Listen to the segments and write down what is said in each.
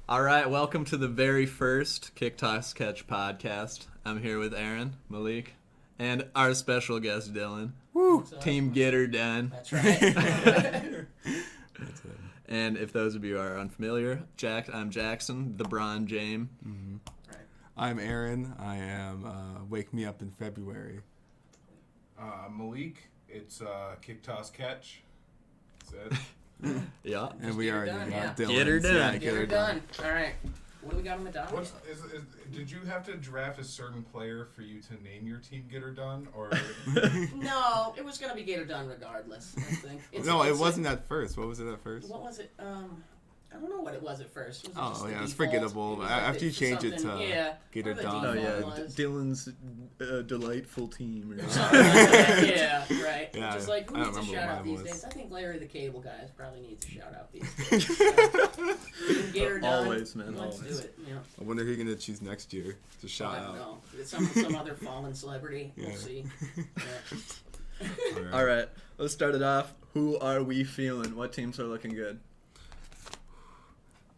All right, welcome to the very first KickTossCatch podcast. I'm here with Aaron, Melekh, and our special guest, Dylan. Woo! Team Get Her Done. That's right. That's it. And if those of you are unfamiliar, I'm Jackson, the Bron Jame. Mm-hmm. Right. I'm Aaron. I am Wake Me Up in February. Melekh. It's KickTossCatch. That's it. Yeah. And we already got Dylan. Get her done. Yeah, Get her done. All right. What do we got on the docket? Did you have to draft a certain player for you to name your team Get Her Done? Or No, it was going to be Get Her Done regardless, I think. It wasn't at first. What was it at first? What was it? I don't know what it was at first. Was it just it's default? forgettable. It was After you change it to Get Her whatever the Done. Oh, yeah. default was. Dylan's delightful team. Or Something like that. Yeah, right. Yeah, Just like, who I don't needs a remember shout what out mine these was. days? I think Larry the Cable Guys probably needs a shout out these days. Get Her Done. Always, man. Let's Always. do it. Yeah. I wonder who you're going to choose next year to shout I don't out. know. Some other fallen celebrity. We'll Yeah. see. Yeah. All right, let's start it off. Who are we feeling? What teams are looking good?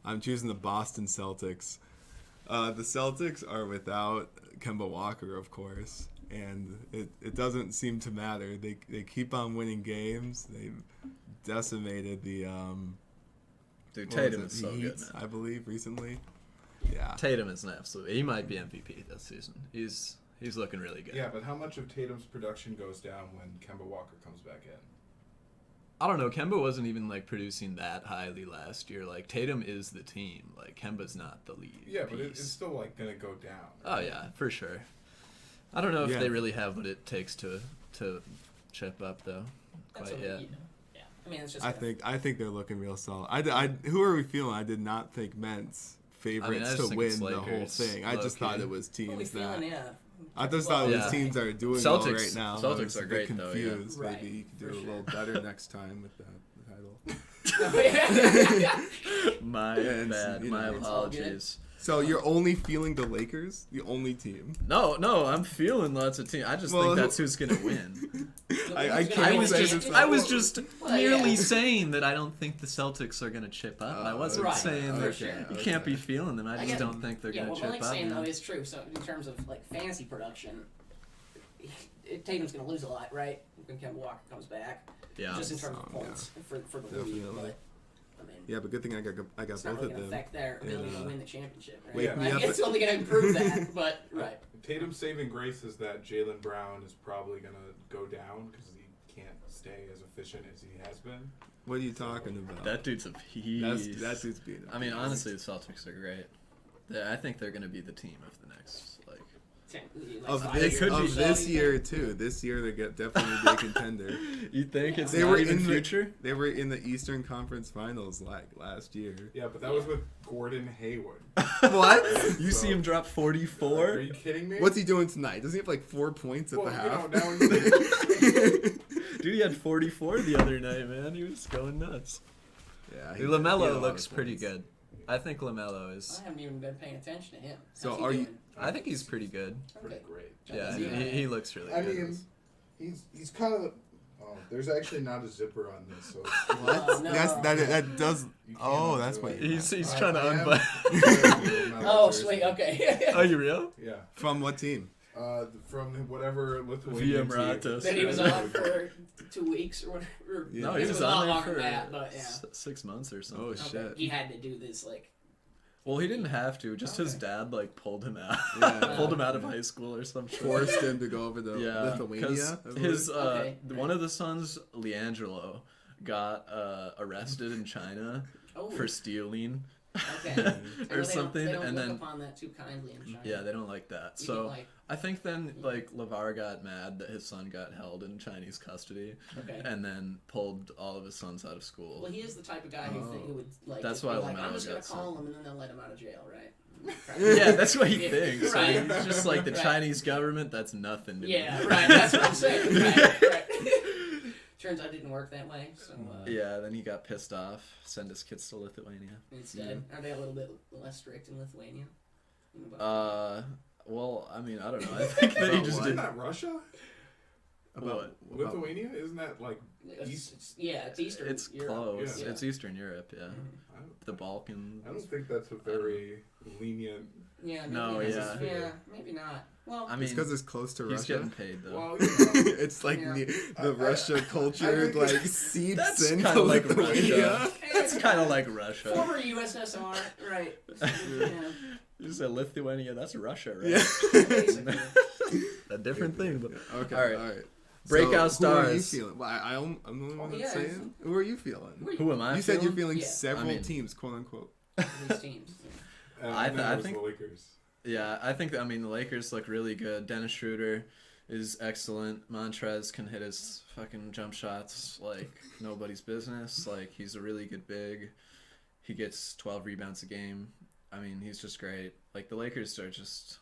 I'm choosing the Boston Celtics. The Celtics are without Kemba Walker, of course, and it doesn't seem to matter. They keep on winning games. They've decimated the Dude, Tatum is so Heat, good, man. I believe, recently. Yeah. Tatum is an absolute. He might be MVP this season. He's looking really good. yeah, but how much of Tatum's production goes down when Kemba Walker comes back in? I don't know. Kemba wasn't even producing that highly last year. Tatum is the team. Kemba's not the lead. Yeah, but piece. it's still gonna go down. Oh yeah, for sure. I don't know if Yeah. they really have what it takes to chip up though. That's Quite what yet. we, yeah. I mean, it's just. I think they're looking real solid. Who are we feeling? I did not think Ment's favorites just to think it's win the whole Lakers, thing. I just low-key. thought it was What are we teams that. feeling? Yeah. I just thought it was Yeah. teams that are doing well Celtics- right now. Celtics I was are a bit great, though, yeah. confused. Right, Maybe you could do for a little better next time with the title. Oh, yeah. My And, bad. you My know, it's all good. apologies. So you're only feeling the Lakers, the only team. No, I'm feeling lots of teams. I just think that's who's gonna win. I Who's can't gonna I was win? say just Well, merely yeah. saying that I don't think the Celtics are gonna chip up. I wasn't Right, saying for that sure. you can't be feeling them. I just get- don't think they're Yeah, gonna what chip Melek's up. saying though man. is true. So in terms of fantasy production, Tatum's going to lose a lot, right? When Kemba Walker comes back, Yeah. just in terms of points for the league. Definitely. But I mean, Yeah, but good thing I got it's both not really of going to them. affect their ability to And, win the championship, right? wake me up It's at- only going to improve that, but right. Tatum's saving grace is that Jaylen Brown is probably gonna go down because he can't stay as efficient as he has been. What are you talking about? That dude's a beast. That dude's being. I mean, honestly, the Celtics are great. I think they're going to be the team of the next. Of five this years. could be this year too. This year they definitely be a contender. You think it's They not were even in the future? They were in the Eastern Conference Finals last year. Yeah, but that was with Gordon Hayward. What? You see him drop Are 44? you kidding me? What's he doing tonight? Doesn't he have 4 points at Well, the half? now he's Dude, he had 44 the other night, man. He was going nuts. Yeah, Dude, he had a lot LaMelo of looks pretty points. good. I think LaMelo is. I haven't even been paying attention to him. So How's he are you- doing? I think he's pretty good. pretty Okay. great. Yeah, Yeah. he looks really I good. mean, he's kind of. Oh, there's actually not a zipper on this, so. What? Oh, no. That does. You can't Oh, undo that's it. what. He's I- trying to I am- unbutton. Oh, sweet. Okay. Oh, you real? Yeah. From what team? From whatever Lithuanian Via team. Maratos. That he was on for 2 weeks or whatever. Yeah. No, I he guess was it a lot on there longer for than that, but yeah. 6 months or something. Oh Okay. shit. He had to do this Well, he didn't have to. Just his Okay. dad pulled him out. Yeah. Pulled him out of high school or some shit. Forced him to go over to Yeah, Lithuania. because I believe? his Okay. one of the sons, Leangelo, got arrested in China Oh, for stealing okay. I know or something, they don't and look then upon that too kindly in China. yeah, they don't like that. You So get, I think then LeVar got mad that his son got held in Chinese custody, okay. and then pulled all of his sons out of school. Well, he is the type of guy who would That's just why be like, LaMelo I'm just gonna got call sent. him and then they'll let him out of jail, right? Yeah, that's what he Yeah, thinks. right. So it's just like the Right. Chinese government. That's nothing to me. Yeah, right. That's what I'm saying. Right. Turns out it didn't work that way. So Yeah, then he got pissed off, sent his kids to Lithuania. instead, are they a little bit less strict in Lithuania? Well, I mean, I don't know. I think that he About just what? Isn't did. that Russia? About Lithuania? Isn't that like East? It's Eastern. It's Europe. close. Yeah. It's Eastern Europe, yeah. I don't, The Balkans. I don't think that's a very lenient. Yeah. Maybe No, yeah, maybe not. Well, I mean, it's because it's close to he's Russia. getting paid though. Well, It's like Yeah. the Russia culture I think seeps That's into kind of like Lithuania. Russia. That's kind of like Russia. former USSR, right? Yeah. You said Lithuania. That's Russia, right? Yeah. Basically. A different thing, but Okay. All right. All right. Breakout so, Who are you stars. feeling? Well, I'm the only one that's yeah, saying. Who are you feeling? Who am I? You said you're feeling? feeling Yeah. several I mean- teams, quote unquote. These teams. I I think- the Lakers. Yeah, I think. I mean, the Lakers look really good. Dennis Schroeder is excellent. Montrez can hit his fucking jump shots like nobody's business. Like he's a really good big. He gets 12 rebounds a game. I mean, he's just great. Like the Lakers are just,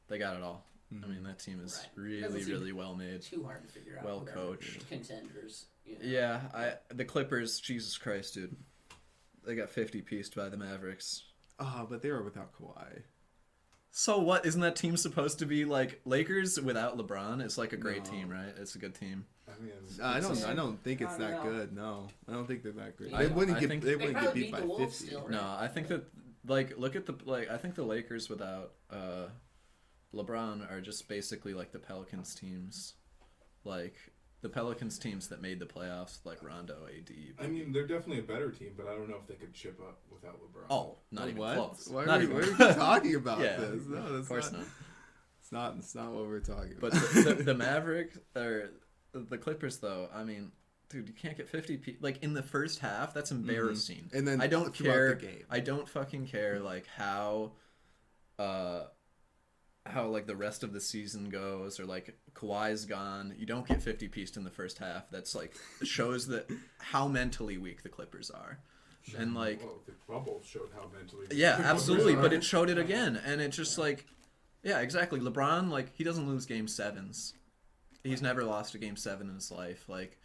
they got it all. I mean, that team is Right. really, Doesn't seem really well made. Too hard to figure out. Well who are coached. Contenders. You know. Yeah, the Clippers. Jesus Christ, dude. They got 50-pieced by the Mavericks. Oh, but they were without Kawhi. So what? Isn't that team supposed to be like Lakers without LeBron? It's like a great No. team, right? It's a good team. I mean, I don't think it's I that don't know. good. No, I don't think they're that great. Yeah. They wouldn't I get think- they They wouldn't get probably beat beat by the Wolves 50. still, right? No, I think that look at I think the Lakers without LeBron are just basically like the Pelicans teams, like the Pelicans teams that made the playoffs, like Rondo, AD. I mean, they're definitely a better team, but I don't know if they could chip up without LeBron. Oh, not even What? close. Why Not are even we close. talking about Yeah, this? No, that's of course not. It's not what we're talking But about. the Mavericks or the Clippers, though, I mean, dude, you can't get 50 like in the first half. That's embarrassing. And then I don't throughout care. the game. I don't fucking care like how like the rest of the season goes or like Kawhi's gone. You don't get 50-pieced in the first half. That's like shows that how mentally weak the Clippers are. And like Well, the bubble showed how mentally. yeah, the absolutely, Clippers but are. it showed it again and it just like yeah, exactly. LeBron like he doesn't lose game 7s. He's never lost a game 7 in his life. Like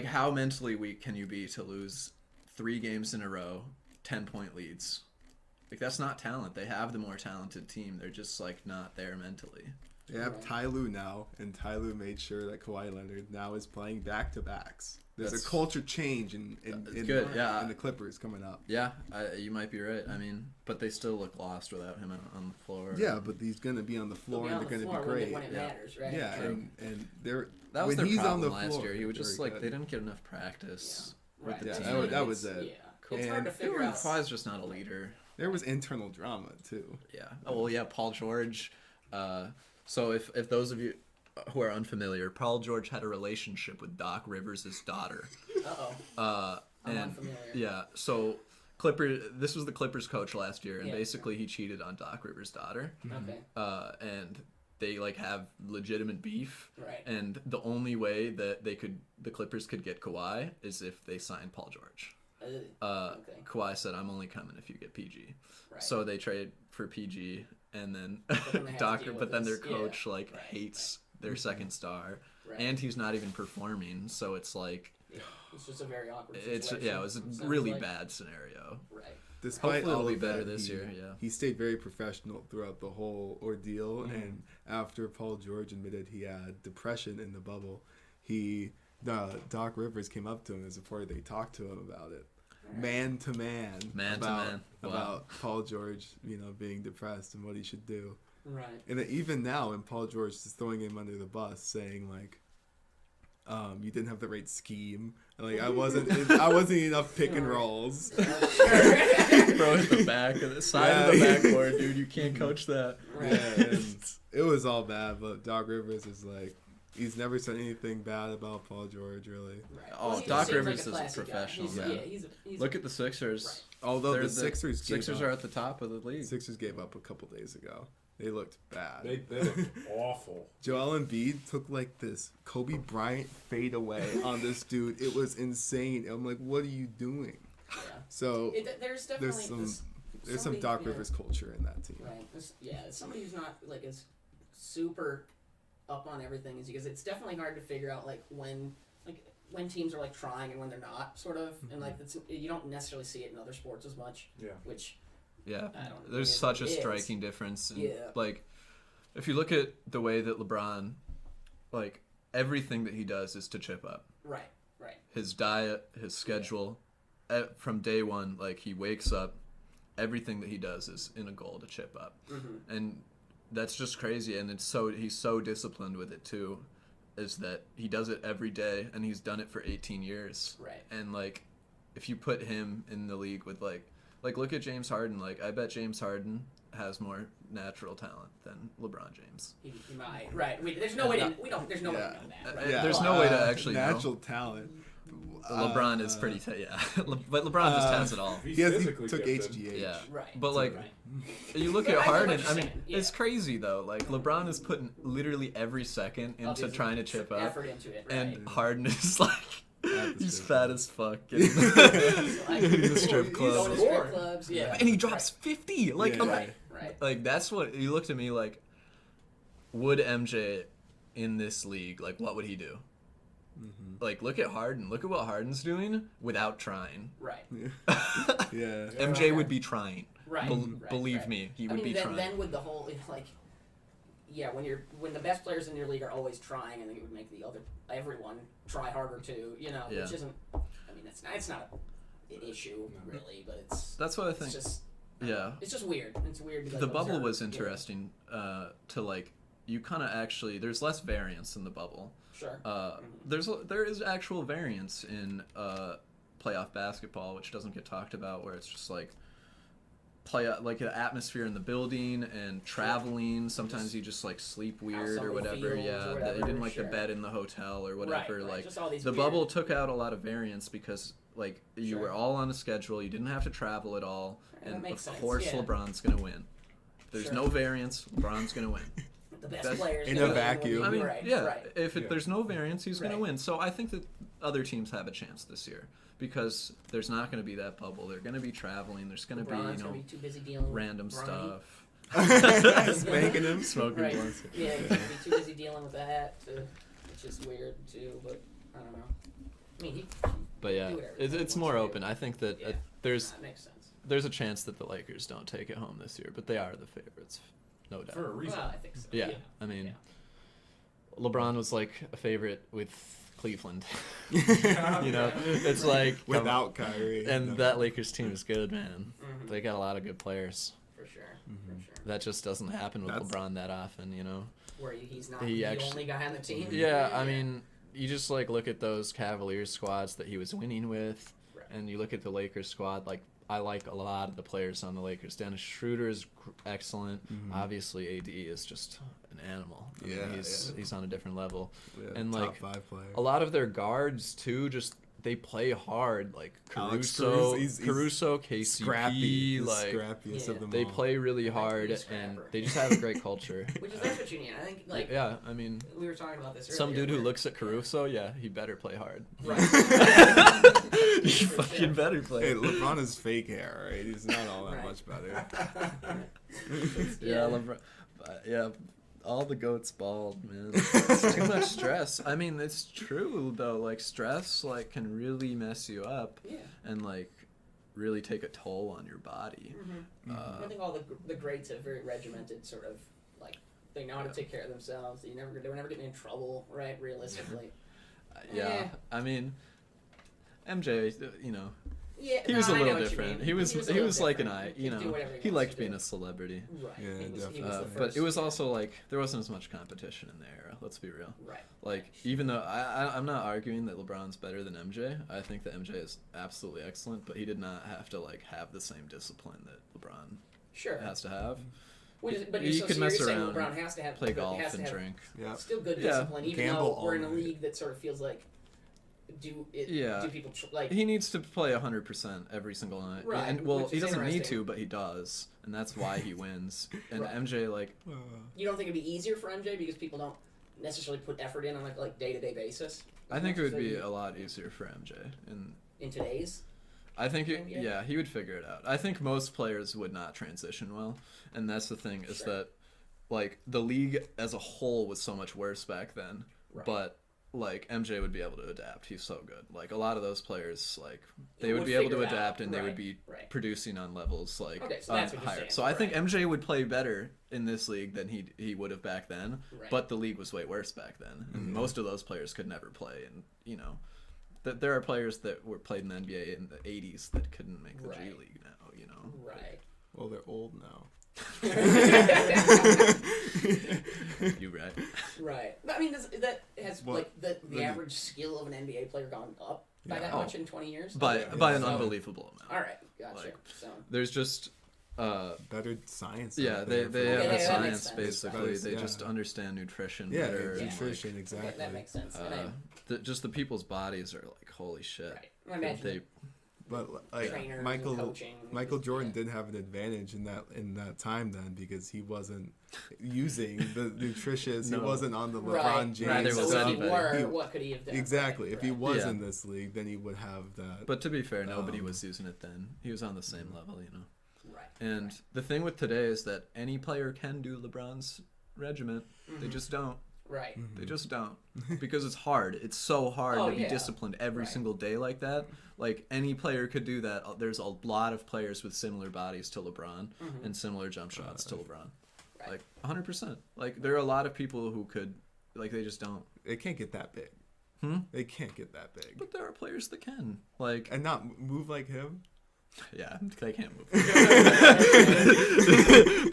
how mentally weak can you be to lose 3 games in a row, 10-point leads? Like that's not talent. They have the more talented team. They're just like not there mentally. They have Ty Lue now, and Ty Lue made sure that Kawhi Leonard now is playing back-to-backs. There's That's- a culture change in good, yeah. in the Clippers coming up. Yeah, you might be right. I mean, but they still look lost without him on the floor. Yeah, but he's going to be on the They'll floor, be and on they're the going to floor be great. when it Yeah. matters, right? Yeah, True. and they're That was when their he's on problem the last floor, year. He was just very like good. they didn't get enough practice with Right. the Yeah, team. that was it. Yeah. It's hard And to figure out. Kawhi's just not a leader. There was internal drama too. Yeah. Oh well, yeah. Paul George. So if those of you who are unfamiliar, Paul George had a relationship with Doc Rivers' daughter. I'm And unfamiliar. yeah, so this was the Clippers coach last year, and Yeah. basically he cheated on Doc Rivers' daughter. Okay. And they like have legitimate beef. Right. And the only way that the Clippers could get Kawhi is if they signed Paul George. Okay. Kawhi said, "I'm only coming if you get PG." Right. So they trade for PG, and then then they have to deal but with then their this. Yeah. coach like Right. hates their second star, Right. and he's not even performing. So it's like Yeah. It's just a very awkward it's situation. yeah, it was a Sounds really like. bad scenario. Right. Despite Hopefully all it'll be of better that, this year, yeah. he stayed very professional throughout the whole ordeal. Mm-hmm. And after Paul George admitted he had depression in the bubble, Doc Rivers came up to him as a reporter. They talked to him about it, man to man, Wow. about Paul George, being depressed and what he should do. Right. And even now, and Paul George is throwing him under the bus, saying like, "You didn't have the right scheme. Like I wasn't enough pick and rolls." Throw it the back of the side of the backboard, dude. You can't coach that. Right. Yeah, and it was all bad. But Doc Rivers is like, he's never said anything bad about Paul George, really. Right. Oh, Well, he Doc seems Rivers like is a a classy guy. professional, He's, man. Yeah, he's Look at the Sixers. Right. Although They're the Sixers are at the top of the league. Sixers gave up a couple days ago. They looked bad. They looked awful. Joel Embiid took like this Kobe Bryant fade away on this dude. It was insane. I'm like, what are you doing? Yeah. So There's definitely there's some Doc Rivers culture in that team. Right. Somebody who's not like as super up on everything as you, because it's definitely hard to figure out like when teams are like trying and when they're not, sort of, and like you don't necessarily see it in other sports as much. Yeah. Which Yeah, I don't know. there's It such a is. striking difference. And Yeah. like, if you look at the way that LeBron, like, everything that he does is to chip up. Right. His diet, his schedule, from day one, like he wakes up, everything that he does is in a goal to chip up, and that's just crazy. And he's so disciplined with it too, is that he does it every day, and he's done it for 18 years. Right. And like, if you put him in the league with like look at James Harden. Like I bet James Harden has more natural talent than LeBron James. He might. Right. There's no way to. There's no way to know that. Right? There's no way to actually know. natural talent. LeBron is pretty, but LeBron just has it all. He's He physically took gifted. HGH. Yeah, Right. but like, Right. you look Yeah, at I know what Harden. you're I mean, saying, yeah. it's crazy though. Like LeBron is putting literally every second into His trying to chip up, effort into it. Right. and Harden is like, he's strip fat club. as fuck. Like, In the strip going club, to strip clubs. Yeah. and he drops 50. Like, Yeah. Right. like that's what you looked at me like. Would MJ in this league, like, what would he do? Like, look at Harden. Look at what Harden's doing without trying. Right. Yeah. MJ would be trying. Right. Believe Right. me, he I would mean, be trying. then with the whole like, yeah, when the best players in your league are always trying, I think it would make everyone try harder too. You know, Yeah. which isn't. I mean, it's not an issue really, but That's what I think. It's just Yeah. it's just weird. It's weird. To, like, The bubble observe, was you know? interesting to like. You kind of actually there's less variance in the bubble. Sure. There is actual variance in playoff basketball, which doesn't get talked about, where it's just like like the atmosphere in the building and traveling. Sometimes you just like sleep weird or somebody whatever. feels Yeah, or that whatever, you didn't like sure. the bed in the hotel or whatever. Right. Like Just all these the weird- bubble took out a lot of variance because like you Sure. were all on a schedule. You didn't have to travel at all, That and makes of sense, course yeah. LeBron's gonna win. If there's Sure. no variance, LeBron's gonna win. The best That's- players in gonna a win vacuum. when I you- mean, right, yeah. right. If Yeah. there's no variance, he's going Right. to win. So I think that other teams have a chance this year because there's not going to be that bubble. They're going to be traveling. There's going to be LeBron's gonna be too busy dealing with random Bronny. stuff. Spanking him. Smoking Right. blunts. Yeah, he's gonna be too busy dealing with that, which is weird too. But I don't know. I mean, But yeah, Do whatever it's he wants more to do. open. I think that Yeah. there's that makes sense. a chance that the Lakers don't take it home this year, but they are the favorites, no doubt. For a reason. Well, I think so. Yeah, I mean, Yeah. LeBron was like a favorite with Cleveland. Yeah. You know, it's like come on. Without Kyrie. And no. that Lakers team is good, man. Mhm. They got a lot of good players. For sure. Mhm. For sure. That just doesn't happen with That's- LeBron that often, you know. Where he's not He the actually- only guy on the team. Yeah, I mean, you just like look at those Cavaliers squads that he was winning with, Right. and you look at the Lakers squad. Like I like a lot of the players on the Lakers. Dennis Schroeder is excellent. Obviously, AD is just an animal. I mean, Yeah, he's on a different level. Yeah, and, top like, 5 player. A lot of their guards too, just they play hard. Like Alex Caruso, Caruso, he's KCP, scrappy, the like scrappiest Yeah. of them they all. play really Like, hard, he's a and scrapper. they just have a great culture. Which is that's what you need. I think like Yeah, I mean, we were talking about this earlier. some dude who where- looks at Caruso, yeah, he better play hard. Right. He For fucking sure. better play. Hey, LeBron is fake hair, right? He's not all that Right. much better. Yeah, LeBron. Yeah, all the goats bald, man. It's too much stress. I mean, it's true though. Like stress, like can really mess you up Yeah. and like really take a toll on your body. I think all the greats have very regimented sort of like they know how to take care of themselves. They were never getting in trouble, right? Realistically. Yeah, Eh. I mean, MJ, you know, Yeah. he was no, a I know little what you different. mean. He was a little like an different. you He could do know, whatever he wants liked to being do. a celebrity. Right. Yeah, he was definitely. the But first. it was also like there wasn't as much competition in the era. Let's be real. right. Like even though I'm not arguing that LeBron's better than MJ, I think that MJ is absolutely excellent, but he did not have to like have the same discipline that LeBron Sure. has to have. But you could mess you're saying around, LeBron has to have play but golf has to and have drink. Yeah. Still good Yeah. discipline, even Gamble though we're in a all night. league that sort of feels like do people like He needs to play 100% every single night. Right, And well, which he is doesn't need interesting. to, but he does, and that's why he wins. And Right. MJ like you don't think it'd be easier for MJ because people don't necessarily put effort in on a like day-to-day basis? I think it would be So a lot easier for MJ. And in today's I think Yeah. yeah, he would figure it out. I think most players would not transition well, and that's the thing is Sure. that like the league as a whole was so much worse back then, Right. but like MJ would be able to adapt. He's so good. Like a lot of those players, like they He would would be able to figure it out. adapt and they would be Right. producing on levels like Okay, so that's what you're higher. saying. So I think Right. MJ would play better in this league than he would have back then. Right. But the league was way worse back then, and most of those players could never play. And there are players that were played in the NBA in the '80s that couldn't make the G Right. League now. Right. Well, they're old now. You right? Right. I mean, that has What? like the average skill of an NBA player gone up by Yeah. that Oh. much in 20 years. By Okay. by an So- unbelievable amount. All right. Gotcha. Like, So. There's just Better science. yeah, out they there they for have Yeah, the that science makes sense. basically. They Yeah. just understand nutrition Yeah, better. and, nutrition, like, exactly. Okay, that makes sense. And just the people's bodies are like holy shit. right. I imagine They But like trainers Michael and coaching. Michael just- Jordan yeah. did have an advantage in that time then because he wasn't using the nutritious. No. he wasn't on the LeBron Right. James. Neither So was if he anybody. were, He- what could he have done? Exactly. Right, If he right. was Yeah. in this league, then he would have that. But to be fair, nobody Um, was using it then. He was on the same level, Right. And right. the thing with today is that any player can do LeBron's regiment. They Mhm. just don't. Right. They just don't. Because it's hard. It's so hard Oh, to be yeah. disciplined every Right. single day like that. Like any player could do that. There's a lot of players with similar bodies to LeBron Mhm. and similar jump shots to LeBron. Right. Like 100%. Like there are a lot of people who could like they just don't. They can't get that big. They can't get that big. But there are players that can. Like And not move like him. yeah, they can't move. You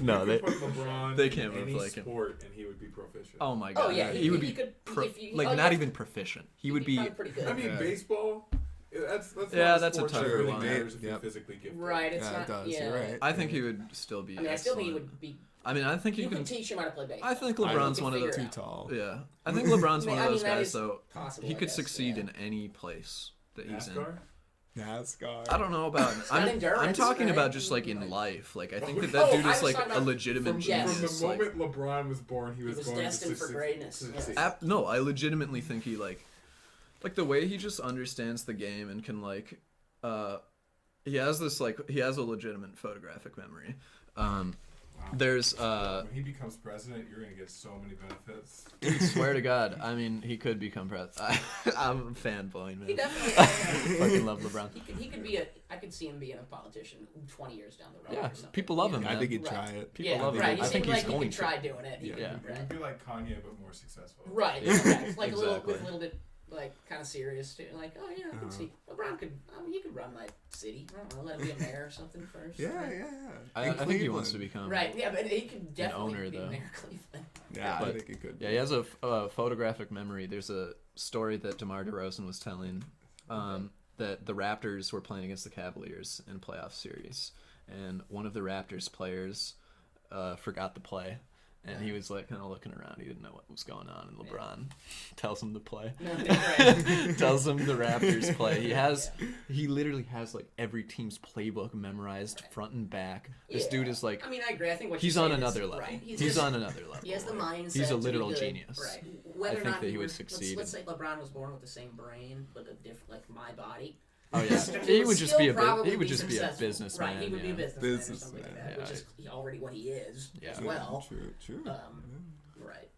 No, could put LeBron they can't in move any like him. sport and he would be proficient. Oh my god. Oh yeah, he would be could, if you, like oh, not yeah, even proficient. He he'd would be probably pretty good. I mean, Yeah. baseball. That's Yeah, not that's a sport that tougher really one. matters if Yep. you're physically gifted. right. It's Yeah, not. it does. Yeah. You're right. I think he would still be I mean, I still think he excellent. would be. I mean, I think You you can can teach him how to play baseball. I think You LeBron's can one of the figure Too it out. tall. Yeah. I think LeBron's one I of mean, those that guys is though. possible, He I could guess, succeed yeah. in any place that he's in. NASCAR. NASCAR. I don't know about. not I'm endurance, talking right? about just like in Like- life. Like I think Oh, that I dude was is like talking a about legitimate from- yes. genius. From the like, moment LeBron was born, he was, was going destined to for greatness, yes. succeed. No, I legitimately think he like the way he just understands the game and can like he has a legitimate photographic memory. Wow. There's When he becomes president, you're gonna get so many benefits. I swear to God, I mean he could become president. I'm fanboying, man. He definitely. Fucking love LeBron. He could be a. I could see him being a politician 20 years down the road. Yeah, or something. people love him, I man. think he'd Right. try it. People Yeah, love him. right. He I think seemed he's like he going could to. try doing it. He Yeah. could, It right. would be like Kanye, but more successful. Right. Yeah. Yeah. Like a little Exactly. with a little bit like kind of serious too. Like, oh yeah, I can see LeBron could. I mean, he could run my city. I don't know, let him be a mayor or something first. Yeah, Right. yeah, yeah. I In think he wants to Cleveland. become Right. Yeah, but he could definitely owner, be though. mayor of Cleveland. Yeah, But- I think it could. Yeah, he has a photographic memory. There's a story that DeMar DeRozan was telling that the Raptors were playing against the Cavaliers in a playoff series, and one of the Raptors players forgot the play, and he was like kind of looking around. He didn't know what was going on, and LeBron tells him to play. No, right. Tells him the Raptors play. He literally has like every team's playbook memorized front and back. This Yeah. dude is like I mean, I agree. I think what he's you're on saying another is, level. Right. He's just- on another level. He has the Like, mindset. he's a to be literal good. genius. Right. Whether or think not that he would let's- succeed. Let's say LeBron was born with the same brain, but a different, like my body. Oh yeah, Still- he would just be a probably he would just be a successful. businessman. Right, he would be a yeah. businessman or something like Businessman, that, yeah. which is already what he is Yeah. as well. True. Right.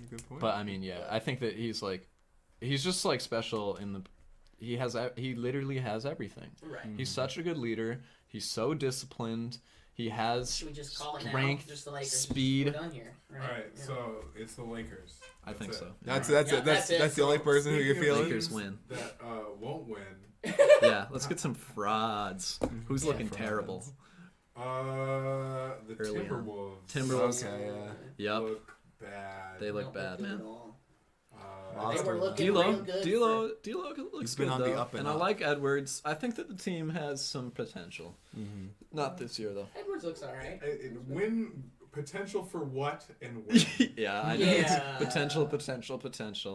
Good point. But I mean, yeah, I think that he's just like special in the. He literally has everything. Right. He's such a good leader. He's so disciplined. He has Should we just call it now? strength, Just the Lakers. speed. We're done here. Right. All right, Yeah. so it's the Lakers. I think That's so. it. that's All right. that's Yeah, it. That's that's it. that's the only person who you're Speaking of feeling. Lakers teams win. That won't win. Yeah, let's get some frauds. Who's Yeah, looking frauds. terrible? The Early on. Timberwolves. Timberwolves. Okay, yeah. Yep, Look bad. they look Don't bad, good man. at all. Lost They were a- looking real D'Lo, good. D'Lo looks He's been good on the though, up and I up. like Edwards. I think that the team has some potential. Mm-hmm. Not this year though. Edwards looks alright. Win potential for what and when? Yeah, I know. Yeah. It's potential.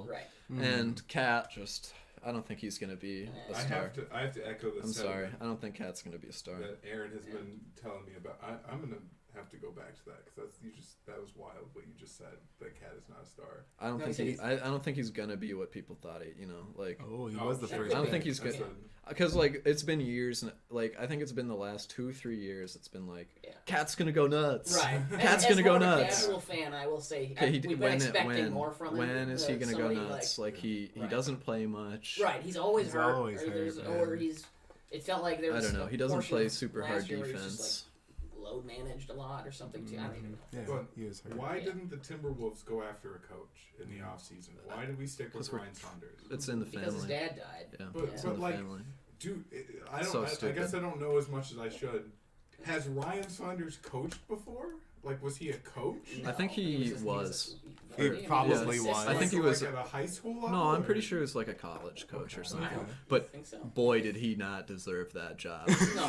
Right. And Cat just, I don't think he's gonna be a I star. have to echo the I'm sorry, sentiment I don't think Cat's gonna be a star. that Aaron has been telling me about. I'm gonna have to go back to that because that was wild what you just said. That Cat is not a star. I don't No, think he's- I don't think he's gonna be what people thought he. Like. Oh, he was the shit. first. I don't pick. think he's That's good. a- Because like it's been years, and like I think it's been the last 2-3 years. It's been like Yeah. Cat's gonna go nuts. Right. Cat's As gonna go more of a nuts. casual fan, I will say Okay, we've been expecting more from him. when is he gonna go Somebody, nuts? Like he Right. doesn't play much. Right, he's always He's hurt. always or, hurt, or man. he's. It felt like there I was. don't know. a He doesn't portion play of super last hard year where he was defense. just, like, load managed a lot or something too. I don't even know. Yeah, But he was hurt. Why Yeah. didn't the Timberwolves go after a coach in the offseason? Why did we stick with 'Cause we're- Ryan Saunders? It's in the Because his family. dad died. Yeah, But- it's but in the like, family. Dude, I So I stupid. guess I don't know as much as I should. Has Ryan Saunders coached before? Like, was he a coach? I think he was. He probably Yeah. was. I think he Like, was- at a high school level. No, I'm or- pretty sure he was like a college coach or Okay. something. Okay. But I think so. boy, did he not deserve that job. No,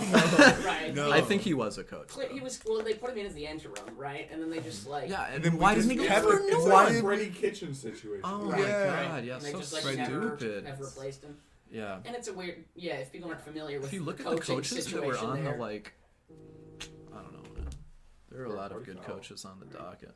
right. No. I think he was a coach. He was. Well, they put him in as the interim, right? And then they just like. Yeah, and then then we why just didn't he go kept for it- a new it's one? like- Like Freddie Kitchen situation. Oh Right, my right. god, yeah, And they so just like stupid. never have replaced him. Yeah. And it's a weird. Yeah, if people aren't familiar with If you look the at the coaching coaches that were situation on there, the like, I don't know, man. There are a lot of good Foul. coaches on the docket.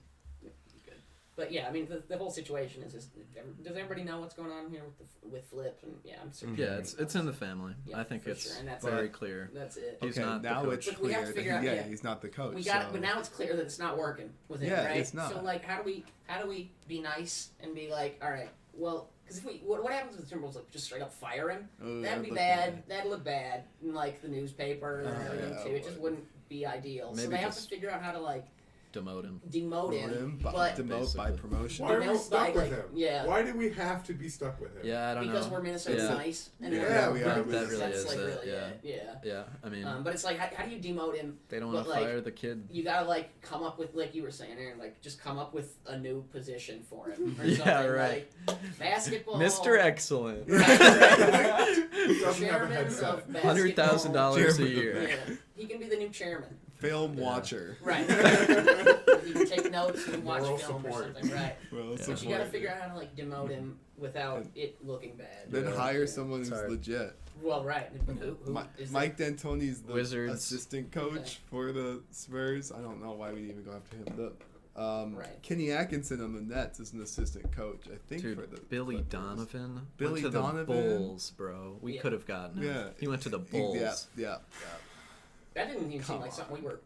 But yeah, I mean, the whole situation is does everybody know what's going on here with Flip? And yeah, I'm certain. Yeah, it's in the family. Yeah, I think for it's sure, and that's very it. clear. That's it. He's Okay, not the now coach. it's But we have clear to that figure out- yeah. he's not the coach. We got it, so- but now it's clear that it's not working with him, Yeah, right? it's not. So like, how do we be nice and be like, all right, well, because if what happens if the Timberwolves like just straight up fire him? Oh, That'd be look bad. That'd look bad in like the newspaper and everything yeah, too. It just wouldn't be ideal. So Maybe they have to just figure out how to like Demote him. demote him, but but demote by Basically. promotion. Why are we Demote stuck by, with like, him? yeah. Why do we have to be stuck with him? Yeah, I don't because know. we're Minnesota's Yeah. nice. And Yeah, we are. That really that's is like it. really Yeah. it. Yeah. Yeah, I mean, But it's like, how do you demote him? they don't want but, to like, fire the kid. You gotta like come up with, like you were saying, Aaron, like just come up with a new position for him. Or Yeah, something, right. Like, basketball. Mr. Excellent. Right, right. Doesn't have a Chairman headset. of basketball. $100,000 a Chairman. year. Yeah, he can be the new chairman. Film Yeah. watcher. Right. You can take notes and watch Moral film support. or something. Right. Well, Yeah. But you support. gotta figure out how to like demote him without it looking bad. Then Yeah. hire someone who's Sorry. legit. Well, right. But who is Mike D'Antoni's the Wizards. assistant coach Okay. for the Spurs. I don't know why we didn't even go after him. Right. Kenny Atkinson on the Nets is an assistant coach, I think, Dude, for the Billy Clippers. Donovan Billy went to Donovan? the Bulls, bro. We Yeah. could have gotten him. Yeah. He went to the Bulls. Yeah. That didn't even seem Come like on. something we were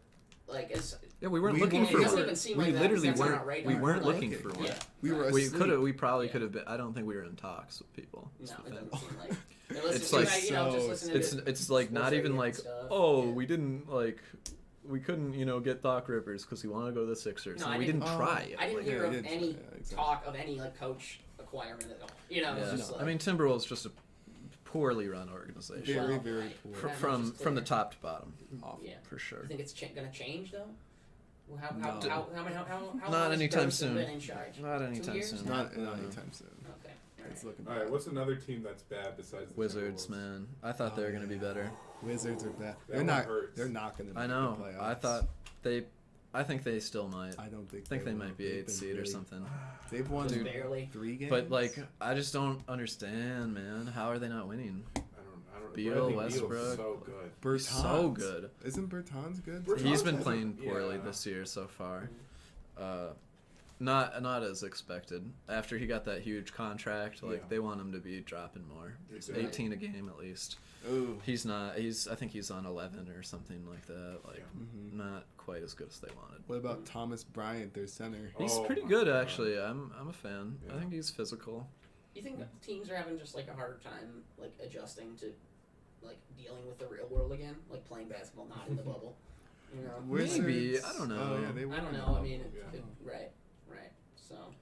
like as. Yeah, we weren't We looking weren't- for it doesn't one. even seem We like that, literally that's on weren't. our radar. We weren't Like, looking okay. for one. Yeah. We were We asleep. could have. We probably Yeah. could have been. I don't think we were in talks with people. No, That's the it thing. doesn't seem like. It's It's like like, you know, just listening It's to it's like not sports even radio like, and stuff. oh, Yeah. we didn't like, we couldn't get Doc Rivers because he wanted to go to the Sixers. No, and I we didn't- didn't try. I didn't Like, hear Yeah, of he did any try, yeah, exactly. talk of any like coach acquirement at all. You know, Yeah. it's just like, I mean, Timberwolves just a poorly run organization Very, Well, very right. poor. Fr- That much from is from the clear. top to bottom, Awful. yeah. for sure. You think it's going to change though? Well, how No. how Not long has anytime Durst soon. been in charge? Not 2 anytime years? soon. Not No. anytime soon. Okay. It's All right. looking All right, bad. what's another team that's bad besides the Wizards, Timberwolves? man. I thought they were gonna be better. Wizards are bad. That one hurts. They're not going to. I know. I think they still might. I don't think. I think they will. might be They've 8th been seed or really- something. They've won Dude. Barely. 3 games. But like, I just don't understand, man. How are they not winning? I don't. Beal, Bradley Westbrook. Beal's so good. Bertans. He's so good. Isn't Bertans good? Bertans He's been hasn't- playing poorly yeah. this year so far. Not as expected. After he got that huge contract, like Yeah. they want him to be dropping more. Exactly. 18 a game at least. Ooh. He's not. I think he's on 11 or something like that. Like Mhm. not quite as good as they wanted. What about Thomas Bryant, their center? He's Oh pretty my good God. actually. I'm a fan. I Yeah. think he's physical. You think teams are having just like a harder time like adjusting to like dealing with the real world again, like playing basketball not in the bubble? You know, Maybe. I don't know. Oh, yeah, they were I don't in the know. I bubble. mean, Yeah. right. So,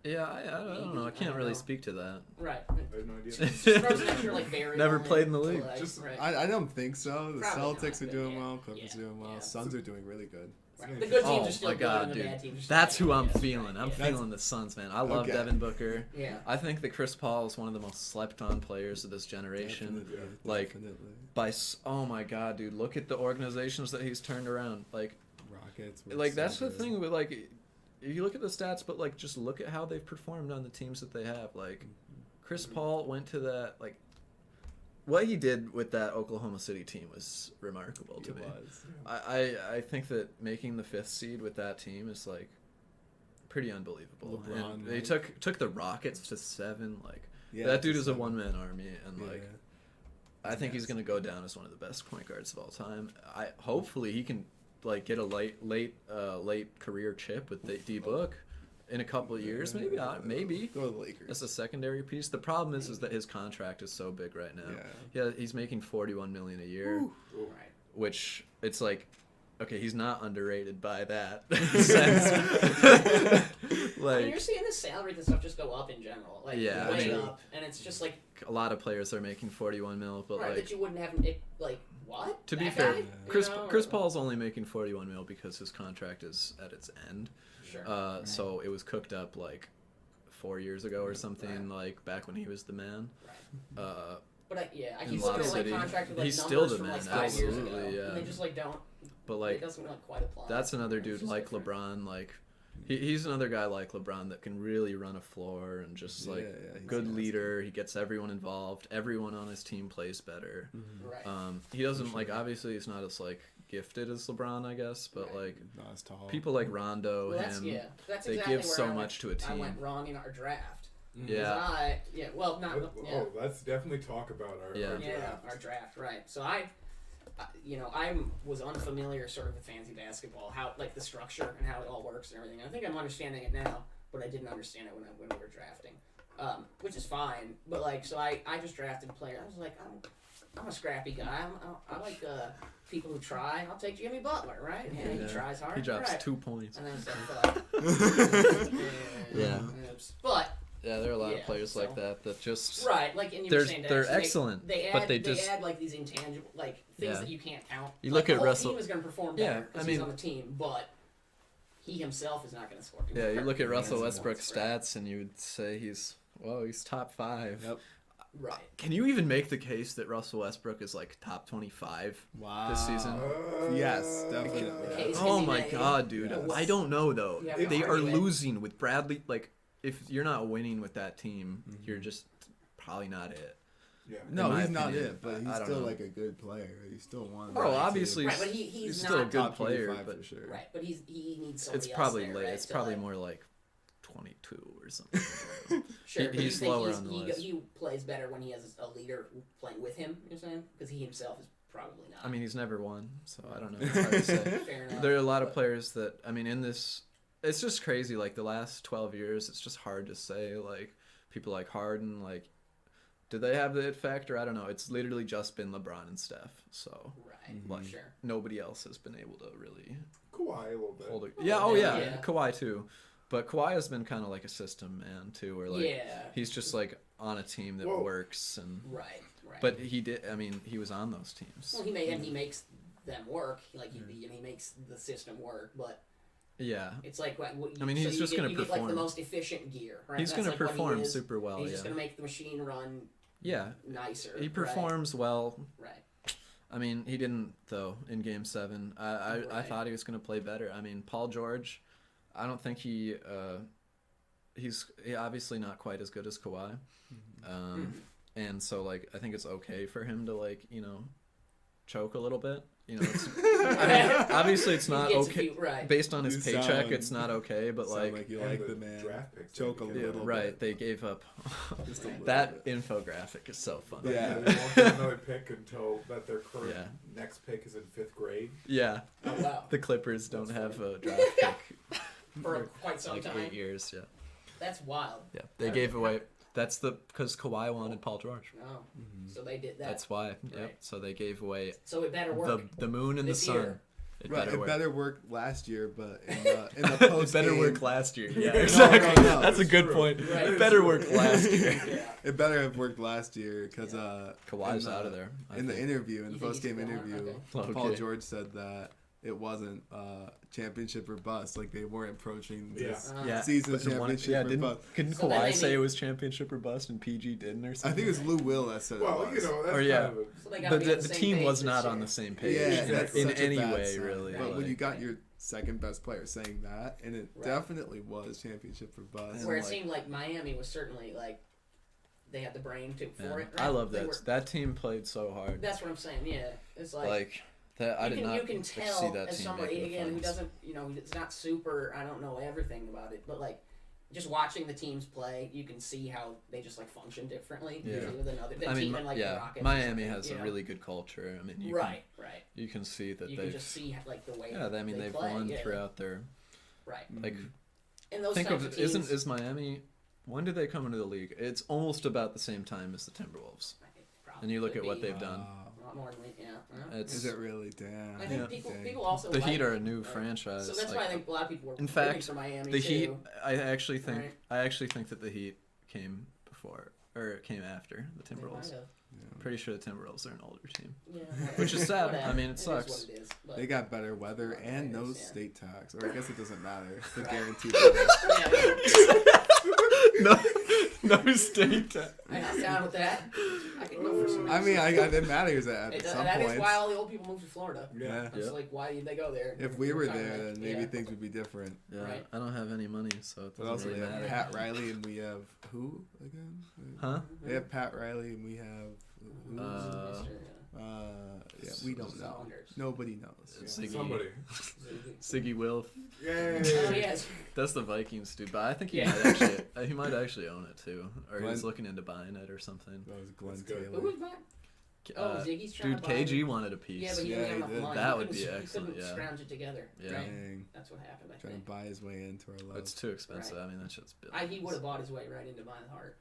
Yeah, I don't know. I Maybe. I can't don't really know. speak to that. right. I have no idea. Just throws an extra like variable. Never played in the to, league. like, Just- right. I don't think so. The Probably Celtics not, are but doing yeah. well. Clippers Yeah. are doing well. Yeah. Suns are doing really good. Right. The good teams Oh are still my good, god, and the dude. bad teams are That's still who bad, I'm yes, feeling. right, I'm yeah. feeling the Suns, man. I love Okay. Devin Booker. Yeah. I think that Chris Paul is one of the most slept on players of this generation. Definitely, Like, definitely. Oh my god, dude, look at the organizations that he's turned around. Like Rockets. were like so that's the good. thing with like if you look at the stats, but like just look at how they've performed on the teams that they have. Like Chris Paul went to that like what he did with that Oklahoma City team was remarkable to me. was. I think that making the 5th seed with that team is like pretty unbelievable. LeBron, And they right? took the Rockets to 7. Like Yeah, that dude to is a 7. one-man army, and like Yeah. I think he's gonna go down as one of the best point guards of all time. Hopefully he can like get a late career chip with D Book in a couple of years, maybe. Maybe. Go to the Lakers. As a secondary piece. The problem is that his contract is so big right now. Yeah, he's making $41 million a year, Right. which it's like, okay, he's not underrated by that sense. I mean, you're seeing the salary and stuff just go up in general, like Yeah, way true. up, and it's just like a lot of players are making 41 mil, but right, like that you wouldn't have it, like what? to be That fair, guy? Chris You know, Chris Paul's only making 41 mil because his contract is at its end. Sure. So it was cooked up like 4 years ago or something, like back when he was the man. Right. In But he's Lob still City. like contracted with like He's numbers still the from man, like 5 years ago, absolutely, yeah. and they just like don't. But It like doesn't like quite apply. that's another It's dude just like different. LeBron. Like he's another guy like LeBron that can really run a floor and just like he's good nasty. leader. He gets everyone involved. Everyone on his team plays better. Right. He doesn't like obviously he's not as like gifted as LeBron, I guess, but like Not as tall. people like Rondo, Well, that's, him, that's they exactly give where so I went- much to a I team. went wrong in our draft. Yeah. Well, not. Yeah. Oh, let's definitely talk about our Yeah. Yeah, draft. our draft, right. So I was unfamiliar sort of with fantasy basketball, how like the structure and how it all works and everything. I think I'm understanding it now, but I didn't understand it when we were drafting, which is fine. But like, so I just drafted a player. I was like, I'm a scrappy guy. I like people who try. I'll take Jimmy Butler, right? Yeah, he tries hard. He drops right. 2 points. And then it's like, Yeah. oops. But Yeah, there are a lot of Yeah, players so- like that just right, like and you were they're saying, they're Dax, excellent, They add, but they just add like these intangible like things Yeah. that you can't count. You Like, look at the whole Russell- team is going to perform Yeah, better because I he's mean- on the team, but he himself is not going to score. yeah. You look at Russell That's Westbrook's right. stats and you would say he's top 5. Yep. Right. Can you even make the case that Russell Westbrook is like top 25 Wow. this season? Yes, definitely. The case Oh can be my made. god, dude! Yes. I don't know though. Yeah, They we are argue it. losing with Bradley. Like, if you're not winning with that team, you're just probably not it. Yeah. No, my he's not opinion. it, but I he's don't still know. like a good player. He's still one. Oh, obviously, Right, but he's he's still a not good top player, 25 but for sure. right, but he needs it's somebody else probably there, late. right? It's So, probably like, more like 22 or something. sure, but he's you think lower on the list. He plays better when he has a leader playing with him. You're saying because he himself is probably not. I mean, he's never won, so I don't know. It's hard to say. fair enough. There are a lot of but- players that in this. It's just crazy. Like the last 12 years, it's just hard to say. Like people like Harden, like, do they have the it factor? I don't know. It's literally just been LeBron and Steph. So Right. like Sure. nobody else has been able to really Kawhi a little bit. hold it. Oh, Yeah. Oh yeah, yeah. yeah. Kawhi too. But Kawhi has been kind of like a system man too, where like Yeah. he's just like on a team that Whoa. works and. Right. Right. But he did. I mean, he was on those teams. well, he makes them work. Like he makes the system work, but. Yeah. It's like what you, I mean, so he's you just get, gonna you get like the perform. most efficient gear, right? He's That's going to like what he perform is. super well. He's Yeah. just gonna make the machine run Yeah. nicer. He performs well. Right. I mean, he didn't though in Game 7. I Right. thought he was going to play better. I mean, Paul George, I don't think he's obviously not quite as good as Kawhi. And so like I think it's okay for him to like, choke a little bit. It's, I mean, obviously it's not He gets a okay few- right. based on his You paycheck. sound- It's not okay, but Sound like you And like the man. draft picks Choke a that he yeah, little gave right, bit. they gave up. Just a little That bit. infographic is so funny. Like, Yeah. they won't get another pick until that their current Yeah. next pick is in 5th grade. Yeah. Oh wow. The Clippers don't That's have funny. a draft pick For quite some like time. 8 years. Yeah. That's wild. Yeah. They gave away. That's because Kawhi wanted Paul George. No. So they did that. That's why. Yep. Right. So they gave away So it better work. the moon and the this sun. year. It Right, better it work. better work last year, but in the post It better game, work last year. Yeah, No, exactly. no. That's a good True. point. Right. It better work last year. Yeah. It better have worked last year because Kawhi's out of there. I In the think. interview, in You the think post game he's gone? interview, Okay. Paul Okay. George said that it wasn't championship or bust. Like they weren't approaching this Yeah. season But championship or bust. Couldn't So then they Kawhi say made- it was championship or bust and PG didn't or I something? think it was Lou Will that said Well, it was. that's Or, yeah. kind of So they gotta But be on the same team page was this not on year. the same page Yeah, that's in such a any bad way, sign. really. But when like- you got your second best player saying that, and it Right. definitely was championship or bust. Where it like- seemed like Miami was certainly like they had the brain for Yeah. it. Right? I love They that. were- That team played so hard. That's what I'm saying. Yeah, it's like. Like that. I did not You can see tell that as team somebody make the again who finals. doesn't, it's not super. I don't know everything about it, but like just watching the teams play, you can see how they just like function differently Yeah. than other I mean, team in, like the Rockets. or Miami something, has a really good culture. I mean, right. you can see that You they've can just see like the way. yeah. I mean, they they've play, won yeah. throughout their Right. like. And those Think types of teams, is Miami? When did they come into the league? It's almost about the same time as the Timberwolves. probably And you look could at what be they've done. a lot more than It's Is it really? Damn. I think Yeah. people also the like, Heat are a new franchise. So that's like, why I think a lot of people were in rooting fact, for Miami the too. Heat. I actually think Right. that the Heat came before or came after the They might Timberwolves. have. I'm pretty sure the Timberwolves are an older team. Yeah, Which is sad. whatever. I mean, it is sucks. what it is, but- They got better weather Well, and it no is, yeah. state tax. Or I guess it doesn't matter. The Right. guaranteed weather. no state. I'm not down with that. I can go for some. I mean, it matters at some that points. is why all the old people moved to Florida. Yeah. It's Yep. like, why did they go there? If we were Kinda there, like, then maybe yeah. things would be different. Yeah, Right. I don't have any money, so it But also, doesn't they really have matter. Pat Riley and we have who again? Huh? They have Pat Riley and we have who? Yeah, we don't know. Saunders. Nobody knows. Ziggy. Somebody. Siggy Wilf. Yay! Oh, yes. That's the Vikings dude, but I think Yeah. he might actually own it too, or he's Glenn- looking into buying it or something. That was Glenn That's good. Who Taylor. was that? Ziggy's trying Dude, to buy KG it. wanted a piece. Yeah, but he Yeah, didn't have he enough did. money. That He would be couldn't- excellent, He couldn't yeah. scrounge it together. Yeah. Right? Dang. That's what happened, I Trying think. to buy his way into our love. It's too expensive. Right. I mean, that shit's billions. He would have bought his way right into buying Hart.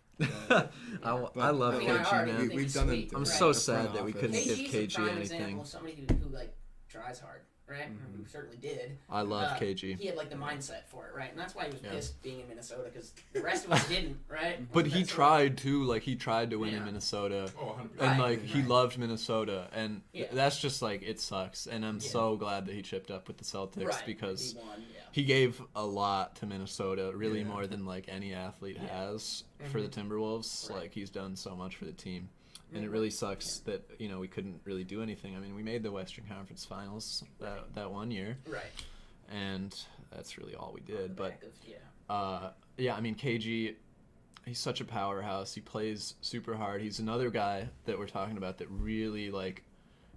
I love I mean, I KG, already man. think We've he's done sweet, it. I'm right. so the sad front that we office. couldn't give KG's a KG prime anything. example of somebody who like tries hard, right? Who certainly did. I love KG. He had like the mindset for it, right? And that's why he was Yeah. pissed being in Minnesota because the rest of us didn't, right? But he That's what- tried to, like, he tried to win in Yeah. Minnesota. Oh, 100%. And, Right. like, he Right. loved Minnesota. And Yeah. that's just, like, it sucks. And I'm Yeah. so glad that he chipped up with the Celtics Right. because He won, yeah. he gave a lot to Minnesota, really Yeah. more than, like, any athlete Yeah. has for the Timberwolves. Right. Like, he's done so much for the team. And it really sucks that, we couldn't really do anything. I mean, we made the Western Conference Finals that one year. Right. And that's really all we On the did. But back of- yeah, I mean, KG, he's such a powerhouse. He plays super hard. He's another guy that we're talking about that really, like,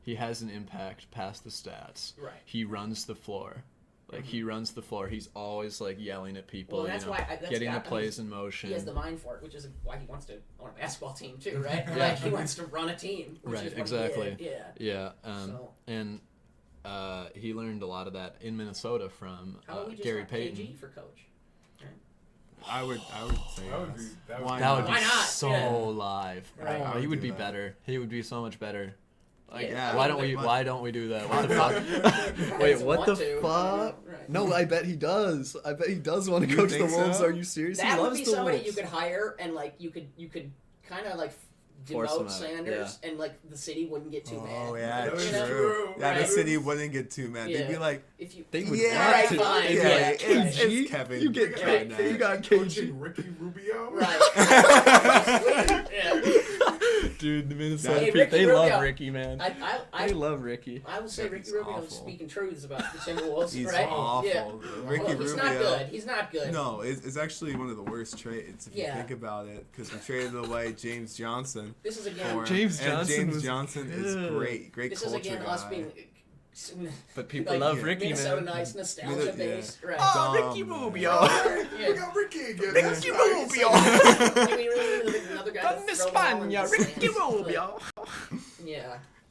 he has an impact past the stats. Right. He runs the floor. Like, he runs the floor. He's always, like, yelling at people, Well, that's why that's getting the got- plays in motion. He has the mind for it, which is why he wants to own a basketball team too, right? Yeah. Like he wants to run a team, which Right, is what exactly. He did. Yeah, Yeah. So- and he learned a lot of that in Minnesota from How about we just Gary have Payton. KG for coach? I would say That would yes. be- that would Why be- That would not? be Why not? so Yeah. live. Right. Oh, I he would would do be that. better. He would be so much better. Like, Yeah. why don't we? But- Why don't we do that? What the fuck? Wait, doesn't what want the to. fuck? Right. No, I bet he does. I bet he does want to You coach the think Wolves. so? Are you serious? That he would loves be the somebody Wolves. you could hire, and like you could kind of like Force him demote out, Sanders, and like the city wouldn't get too mad. Oh yeah, That is true. true. Yeah, the Right. city wouldn't get too mad. They'd be Yeah. like, If you They would Yeah, want right, to. fine. They'd be Yeah, like, it's KG, Kevin. you get Right. KG, you got Coaching KG. Ricky Rubio. right, yeah. Dude, the Minnesota Hey, people, Ricky they Rubio. love Ricky, man. I They love Ricky. I would say Yeah, Ricky he's Rubio's awful. speaking truths about the Timberwolves, he's right? awful. Yeah. Ricky Well, Rubio. he's not good. He's not good. No, it's actually one of the worst trades if you Yeah. think about it, because we traded away James Johnson This is again. for James and Johnson James was Johnson is good. great This is culture again guy. us being. But people like, love Ricky, Minnesota man. nice nostalgia Minnesota- based, right? Oh, Dumb, Ricky man. Rubio. We Yeah. got Ricky again. Ricky That's nice. Rubio. I mean, really, another guy From to throw the ball in España, the Ricky stands. Like, Rubio.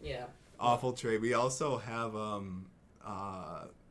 Yeah. Awful trade. We also have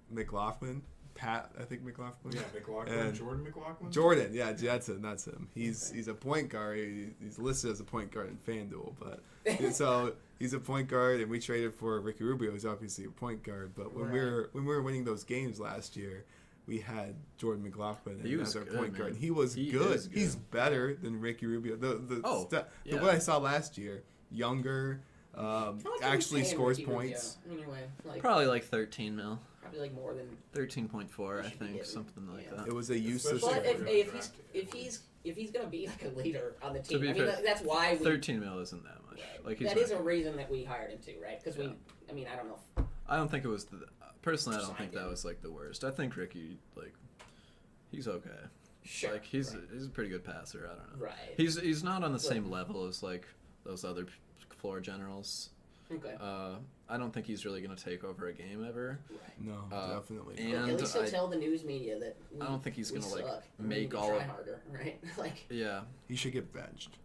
McLaughlin, Pat, I think McLaughlin. Yeah, McLaughlin. And Jordan McLaughlin. Jordan, yeah, that's him. He's a point guard. He's listed as a point guard in FanDuel, but so he's a point guard, and we traded for Ricky Rubio, who's obviously a point guard. But when we were winning those games last year, we had Jordan McLaughlin He was as our good, point man. guard. And he was He good. is good. He's better than Ricky Rubio. The yeah. what I saw last year, younger, How much are we actually paying scores Ricky Rubio? points. Anyway, like Probably like 13 mil. probably like more than. 13.4, I He should be think, getting- something like yeah. that. It was a useless. Especially But trade. if he's gonna be like a leader on the team, be I mean fair, that's why we. 13 mil isn't that much. Like he's That not- is a reason that we hired him too, right? Because we. I mean, I don't know. I don't think it was personally. I don't think Signed that him. was like the worst. I think Ricky, like, he's okay. Sure. Like he's a pretty good passer. I don't know. Right. He's not on the same level as like those other floor generals. Okay. I don't think he's really gonna take over a game ever. Right. No, definitely. and not. At least he'll tell the news media that I don't think he's gonna like suck. make we all try of harder, right? Like yeah. He should get benched.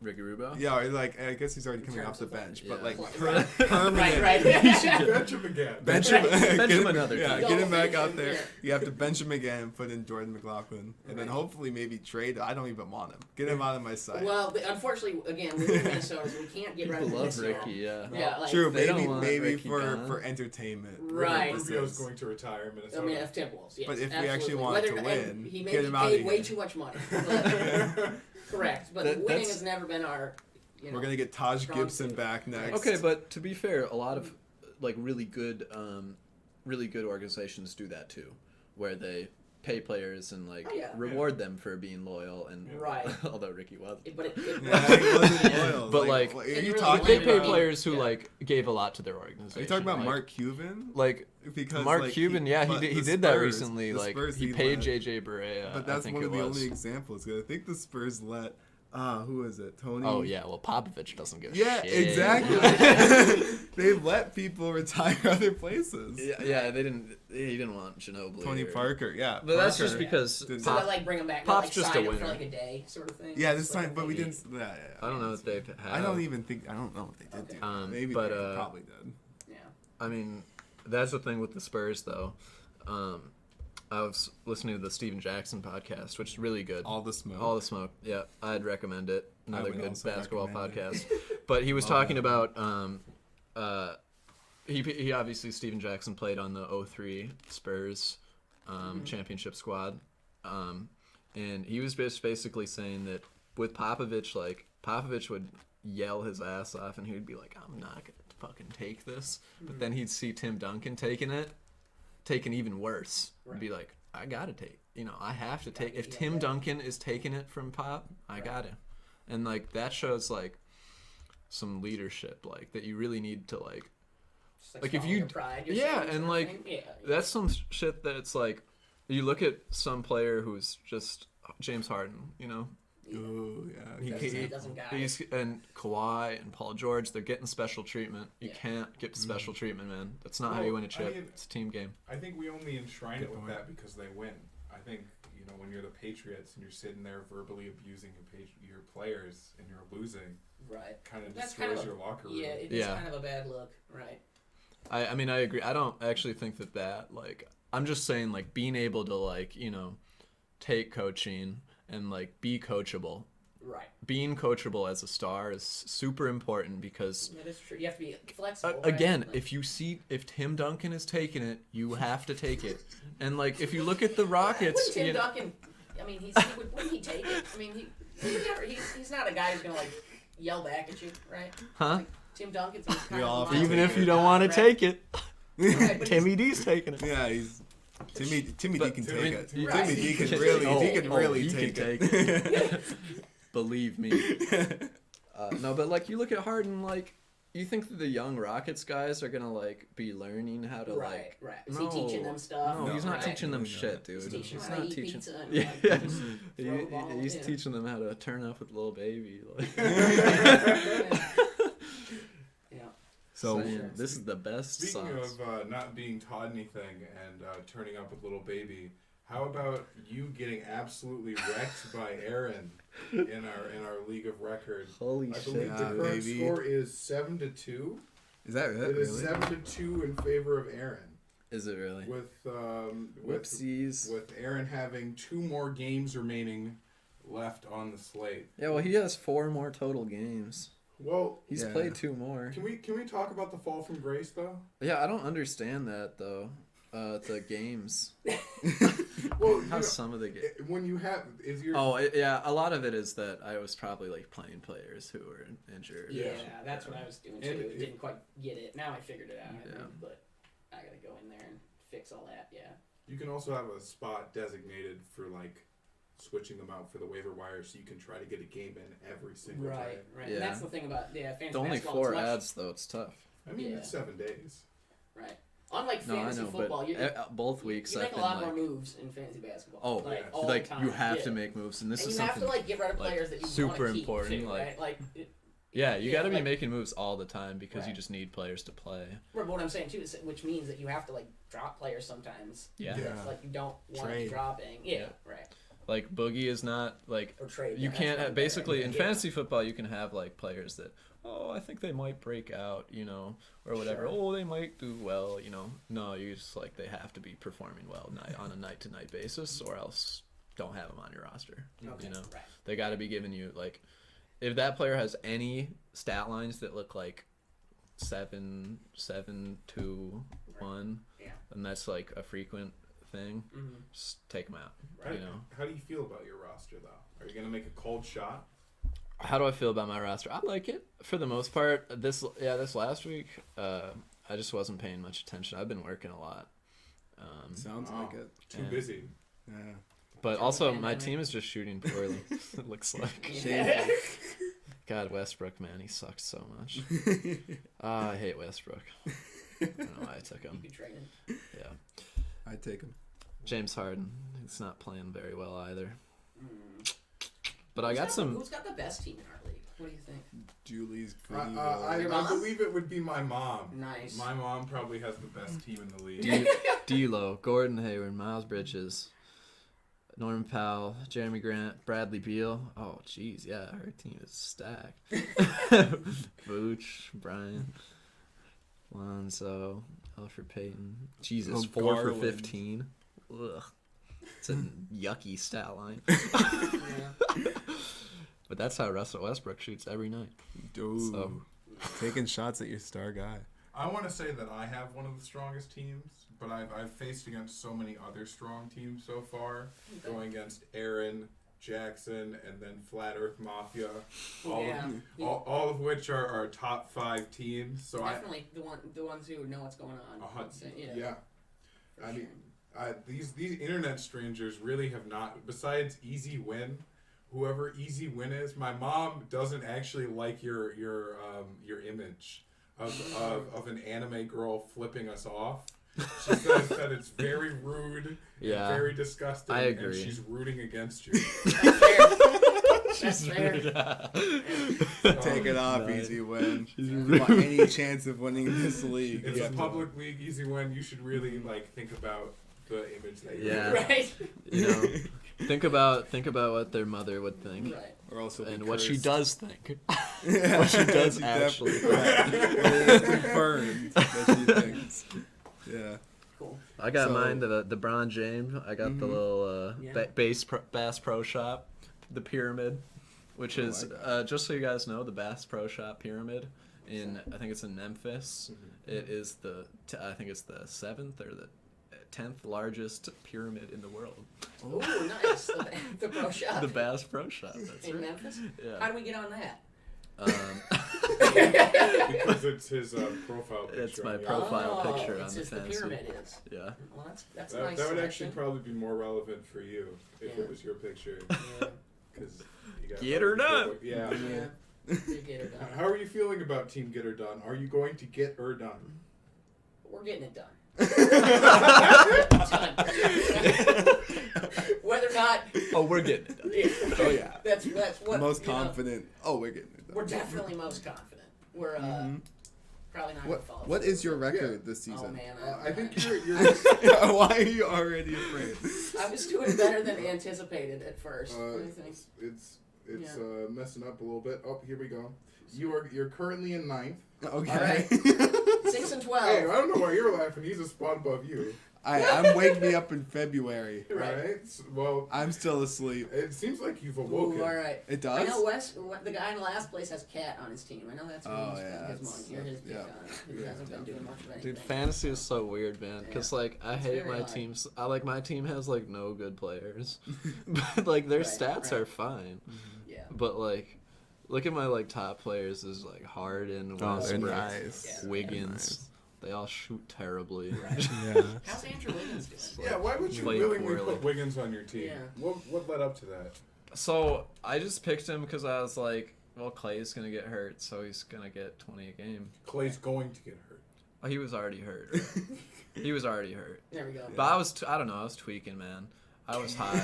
Ricky Rubio. Yeah, or like I guess he's already coming terms off the of, bench, yeah. but like Right. permanent. Right. Bench him again. Bench him, Bench get him another Yeah, time. get him back Bench out him, there. yeah. You have to bench him again, put in Jordan McLaughlin, and then Right. hopefully maybe trade. I don't even want him. Get him out of my sight. Well, unfortunately, again, we live in Minnesota, so we can't get rid People of love Minnesota. Ricky. Yeah. Yeah, like, True, They don't maybe want Ricky for gone. entertainment. Right. purposes. Rubio's going to retire in Minnesota. I mean, if Timberwolves, yes, But if we absolutely. actually want Whether, to and win, he may get be him out paid of way here. too much money. But, correct, but winning That's- has never been our. You know, We're gonna get Taj strong Gibson suit. back next. Okay, but to be fair, a lot of like really good organizations do that too, where they pay players and like Oh, yeah. reward them for being loyal. And Right. although Ricky wasn't. But Yeah, he wasn't loyal. But, like, what are And you you really talking They blame pay about? players who Yeah. like gave a lot to their organization. Are you talking about like, Mark Cuban? Like Because Mark like, Cuban, but he the did that Spurs- recently. the Like Spurs he paid let- JJ Barea. But I that's think one it of the was. only examples. 'Cause I think the Spurs let who is it? Tony. Oh yeah, well Popovich doesn't give a Yeah, shit. exactly. They let people retire other places. Yeah, they didn't. He didn't want Ginobili. Tony or- Parker, yeah. But that's Parker just because did so not- they like bring him back. Pop's Like, just sign a him for winner. like a day, sort of thing. Yeah, this It's like time, but we maybe- didn't. Yeah. I don't know if they have. I don't even think. I don't know if they did do. That. Maybe but, they probably did. Yeah. I mean, that's the thing with the Spurs, though. I was listening to the Steven Jackson podcast, which is really good. All the smoke. All the smoke. Yeah, I'd recommend it. Another would good also basketball recommend podcast. But he was talking that. about. He obviously Steven Jackson played on the 03 Spurs championship squad, and he was just basically saying that with Popovich, like Popovich would yell his ass off, and he would be like, "I'm not gonna fucking take this," but then he'd see Tim Duncan taking even worse, and be like, "I gotta take, I have to take. If Tim Duncan is taking it from Pop, I gotta," and like that shows like some leadership, like that you really need to like. Just, Like, if swallow you- your pride, your yeah, shame and sort of like thing. Yeah. that's some shit that's like you look at some player who's just James Harden, Ooh, yeah. He okay. can't- doesn't guide. he's and Kawhi and Paul George, they're getting special treatment. You Yeah. can't get special treatment, man. That's not how you win a chip. It's a team game. I think we only enshrine Good it with point. that because they win. I think when you're the Patriots and you're sitting there verbally abusing your players and you're losing, Right. kind of That's destroys kind of your locker room. Yeah, it is Yeah. kind of a bad look. Right. I mean I agree. I don't actually think that like I'm just saying like being able to like take coaching and like be coachable. Right. Being coachable as a star is super important because That is true. You have to be flexible. right? again, Like, if Tim Duncan is taking it, you have to take it. And like if you look at the wouldn't Rockets, Tim Duncan. I mean, wouldn't he take it? I mean, he's not a guy who's gonna like yell back at you, right? huh? Like, Tim Duncan's kind all of have to Even take if it. you don't want to take it, Right, but Timmy D's taking it. Yeah, he's Timmy D But- can Timmy- take it. Timmy- Timmy D can Right. really, Oh, he can oh, really he take can it. Believe me. No, but like you look at Harden, like you think that the young Rockets guys are gonna like be learning how to right. Is No, he teaching them stuff? No, he's not Right. teaching them Right. shit, dude. He's teaching He's them how to not eat teaching. pizza and, Yeah, like, just He- throw the ball, he's yeah. teaching them how to turn up with little baby. Like. Yeah. So Saying, this is the best Speaking sauce. of not being taught anything and turning up with little baby, how about you getting absolutely wrecked by Aaron in our league of record? Holy I shit, believe the dude. current baby. score is 7-2. is that It is really? 7-2 in favor of Aaron. Is it really? With Whoopsies. with Aaron having 2 more games remaining left on the slate. Yeah, well, he has 4 more total games. Well, He's Yeah. played 2 more. can we talk about the fall from grace though? Yeah, I don't understand that though. The games. Well, How some of the games. when you have Yeah, a lot of it is that I was probably like playing players who were injured. Yeah, that's what I was doing too. And Didn't quite get it. Now I figured it out. Yeah. But I gotta go in there and fix all that. Yeah. you can also have a spot designated for like switching them out for the waiver wire, so you can try to get a game in every single Right. day. Right. Yeah. And that's the thing about fantasy It's only basketball. 4 it's much- ads though. It's tough. I mean, Yeah. it's 7 days. Right. Unlike No, I fantasy know, football, but you both weeks you I've make a been lot like, more moves in fantasy basketball. oh, like, all like the time. you have yeah. to make moves, and this And is you have something to like get rid of like, players that you super want to keep important, too, like- right? Like, yeah, you got to be like- making moves all the time because you Right. just need players to play. But what I'm saying too is, which means that you have to like drop players sometimes. Yeah. Yeah. That, like you don't want Trade. dropping. Yeah, Yeah. right. Like Boogie is not like Or trade. you that's can't probably basically better. in Yeah. fantasy football you can have like players that I think they might break out, or whatever. Sure. Oh, they might do well, No, you just like they have to be performing well on a night to night basis, or else don't have them on your roster. Okay, right. They got to be giving you like if that player has any stat lines that look like 7, 7, 2, 1, Yeah. and that's like a frequent thing. Mm-hmm. Just take them out. Right. How do you feel about your roster, though? Are you gonna make a cold shot? How do I feel about my roster? I like it for the most part. This last week, I just wasn't paying much attention. I've been working a lot. Sounds Oh, like it. Too Yeah. busy. Yeah. But During also, the my pandemic. team is just shooting poorly. It looks like. Yeah. God, Westbrook, man, he sucks so much. I hate Westbrook. I don't know why I took You him. could trade him. Yeah, I'd take him. James Harden. He's not playing very well either. Mm. But I got some. Who's got the best team in our league? What do you think? Julie's I, goody. Your I mom? believe it would be my mom. Nice. My mom probably has the best team in the league. D'Lo, Gordon Hayward, Miles Bridges, Norman Powell, Jeremy Grant, Bradley Beal. Oh, jeez, yeah, her team is stacked. Vooch, Bryant, Lonzo, Alfred Payton. Jesus, Oh, 4 for Garland. 15. Ugh. It's a yucky stat line. Yeah. But that's how Russell Westbrook shoots every night. Dude. So- Taking shots at your star guy. I want to say that I have one of the strongest teams, but I've faced against so many other strong teams so far, going against Aaron, Jackson, and then Flat Earth Mafia, Yeah. all of which are our top 5 teams. So Definitely the ones who know what's going on. yeah. For I sure. mean, these internet strangers really have not. Besides Easy Win, whoever Easy Win is, my mom doesn't actually like your image of an anime girl flipping us off. She says that it's very rude Yeah, and very disgusting. I agree. And she's rooting against you. That's fair. That's fair. Take it off, nice. easy win. She's Want any chance of winning this league? It's you a have to- public league, Easy Win. You should really think about the image that you Yeah. Right. Think about what their mother would think. Right. Or also be And what she cursed. does think. Yeah, what she does she actually definitely- It is confirmed that she thinks. Yeah. Cool. I got So- mine, the Bron Jame. I got the little Yeah. Bass Pro Shop, the pyramid, which Oh, is, I just so you guys know, the Bass Pro Shop pyramid I think it's in Memphis. It is I think it's the 7th or the 10th largest pyramid in the world. Ooh, nice. The pro shop. The Bass Pro Shop. That's in right. Memphis. Yeah. How do we get on that? because it's his profile picture. It's my on the profile Oh, picture it's on the just the fantasy. pyramid is. Yeah. Well, that's That, nice. that would selection. actually probably be more relevant for you if Yeah. it was your picture. Yeah. Because you got Get her done. Yeah. Yeah. You get her done. How are you feeling about Team Get Her Done? Are you going to get her done? We're getting it done. Whether or not. Oh, we're getting it done. Yeah. Oh, yeah. That's what. Most you know, confident. Oh, we're getting it done. we're definitely most confident. We're probably not. What gonna follow What through. is your record this Oh season? man. I think you're Why are you already afraid? I was doing better than anticipated at first. What do you think? it's Yeah. messing up a little bit. Oh, here we go. You're currently in 9th. Okay. 6 and 12. Hey, I don't know why you're laughing. He's a spot above you. I'm Wake Me Up in February. Right? Well, I'm still asleep. it seems like you've Ooh, awoken. all right. It I does? know the guy in last place has Cat on his team. I know that's Oh, his, yeah, his that's- money. You're his pick yeah. on it. He hasn't been doing much of anything. Dude, fantasy is so weird, man. Because, Yeah. like, I It's hate very my odd. teams. My team has, like, no good players. But, like, their Right, stats right. are fine. Yeah. But, like, look at my, like, top players is, like, Harden, Oh, they're Westbrook, nice. Yeah. Wiggins. They all shoot terribly. Right. Yeah. How's Andrew Wiggins doing? Yeah, why would you Played willingly poorly. put Wiggins on your team? Yeah. What led up to that? So, I just picked him because I was like, well, Clay's going to get hurt, so he's going to get 20 a game. Clay's going to get hurt. Oh, he was already hurt. Right? He was already hurt. There we go. But I don't know. I was tweaking, man. I was high.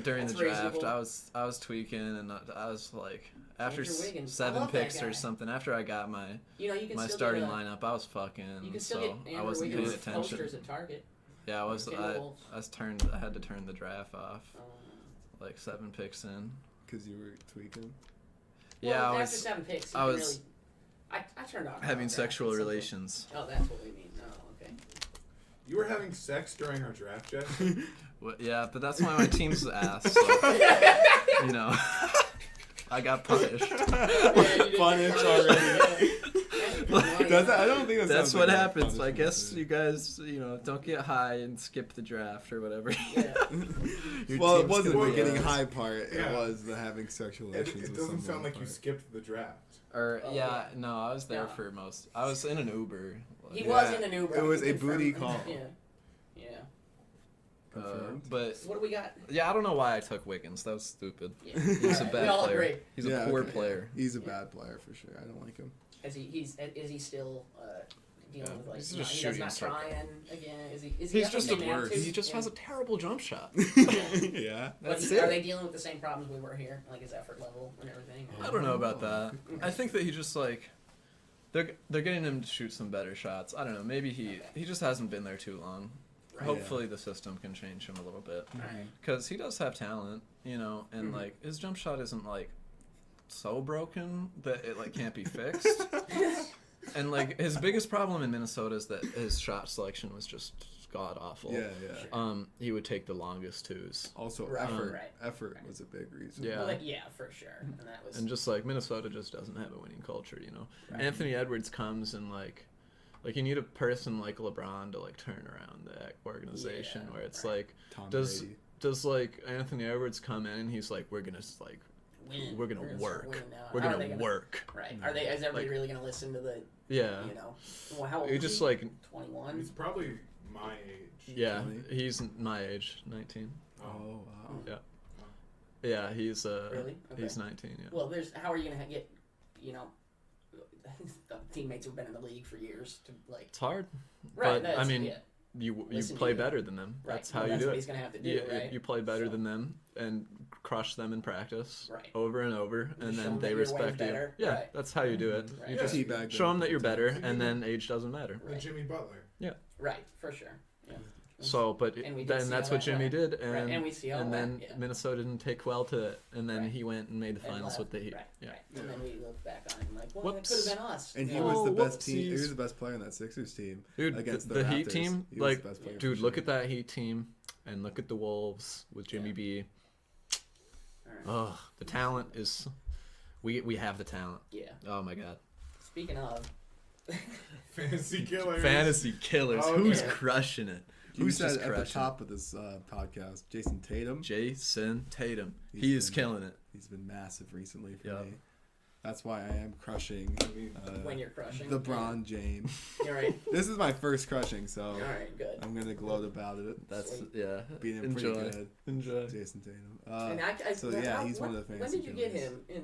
During That's the draft, reasonable. I was tweaking, and I was like, after Andrew Wiggins. I 7 love that picks guy. or something, after I got my You can my still starting get lineup, I was fucking. You can still so get I Andrew wasn't paying Wiggins attention. posters at Target. Yeah, I Timberwolves. I had to turn the draft off, like 7 picks in. Because you were tweaking. Yeah, well, I after was 7 picks, I you was really. I turned off. having draft sexual at some point. relations. Oh, that's what we mean. Oh, okay. You were having sex during our draft, Jeff? Yeah, but that's why my team's ass. So, you know, I got punished. Punished already. I don't think That's sounds what like a happens. I punishment, guess dude. you guys, don't get high and skip the draft or whatever. Yeah. Your Well, it team's wasn't gonna the be getting ass. high part. Yeah. It was the having sexual It, relations. it with doesn't someone sound like you part. skipped the draft. Or Oh, yeah, yeah. no, I was there No. for most. I was in an Uber. He Yeah. was in an Uber. It was He a booty confirmed. call. Yeah. Yeah. Confirmed. But So what do we got? yeah, I don't know why I took Wiggins. That was stupid. Yeah. He's a Alright, bad we all player. agree. He's a Yeah, poor okay. player. He's a bad player for sure. I don't like him. Is he still dealing with like He's no, just he's shooting not stuff. trying again? Is he He's up just to a now, worse. too? He just Yeah. has a terrible jump shot. Yeah. But That's are it. they dealing with the same problems we were here, like his effort level and everything? I don't know about that. I think that he just like they're getting him to shoot some better shots. I don't know. Maybe he just hasn't been there too long. Right. Hopefully the system can change him a little bit Alright. because he does have talent, and like his jump shot isn't like so broken that it like can't be fixed. And like his biggest problem in Minnesota is that his shot selection was just god awful. Yeah, yeah. He would take the longest twos. Also, Right, effort. right. Effort was a big reason. Yeah. Well, yeah, for sure. And that was And just like Minnesota just doesn't have a winning culture, Right. Anthony Edwards comes and like you need a person like LeBron to like turn around that organization Yeah, where it's right. like Tom does Brady. does like Anthony Edwards come in and he's like we're gonna like win. we're gonna start work. winning now. We're How are gonna they work. Right. Are they? Is everybody Like- really gonna listen to the? Yeah. Well, how old? He is just he? like 21. He's probably my age. yeah, 20? he's my age, 19. Oh, wow. Yeah, he's Really? Okay. he's 19. Yeah. Well, how are you gonna get, the teammates who've been in the league for years to like? It's hard. Right. But, That's, I mean, yeah, you Listen to play you. better than them. right. That's how Well, you that's do what it. he's gonna have to do, You, right? you play better So- than them and crush them in practice Right. over and over, and show then them they that you're way respect you. better. Yeah, Right. that's how you do it. Right. You Yeah. just Teabag show them that you're better, them. and then age doesn't matter. The Jimmy Butler. Right. For sure. Yeah. So, but And we did then see that's how what that Jimmy went. did, Right, and and we see how and it then went, yeah. Minnesota didn't take well to it, and then Right. he went and made the And finals left. with the Heat. Right. Yeah. Right. And then we look back on it and like, well, Whoops. it could have been us. And he you know? was the Oh, best team. He whoopsies. was the best player on that Sixers team. Dude, Against the Heat Raptors. team, He was like, the best player dude, for look sure. at that Heat team, and look at the Wolves with Jimmy Yeah. B. All right. Oh, the talent is, we have the talent. Yeah. Oh my God, Speaking of. Fantasy killers. fantasy killers. Oh, Who's yeah. crushing it? Who Who's said just at the crushing top of this podcast? Jason Tatum. Jason Tatum. He's He is been- killing it. He's been massive recently for Yep. me. That's why I am crushing When you're crushing. the Bron Jame. You're right. This is my first crushing, so All right. Good. I'm gonna gloat about it. That's Sweet. yeah. Beat him Enjoy. pretty good. Enjoy. Jason Tatum. And so yeah, he's one of the When fantasy did you get killers. him in?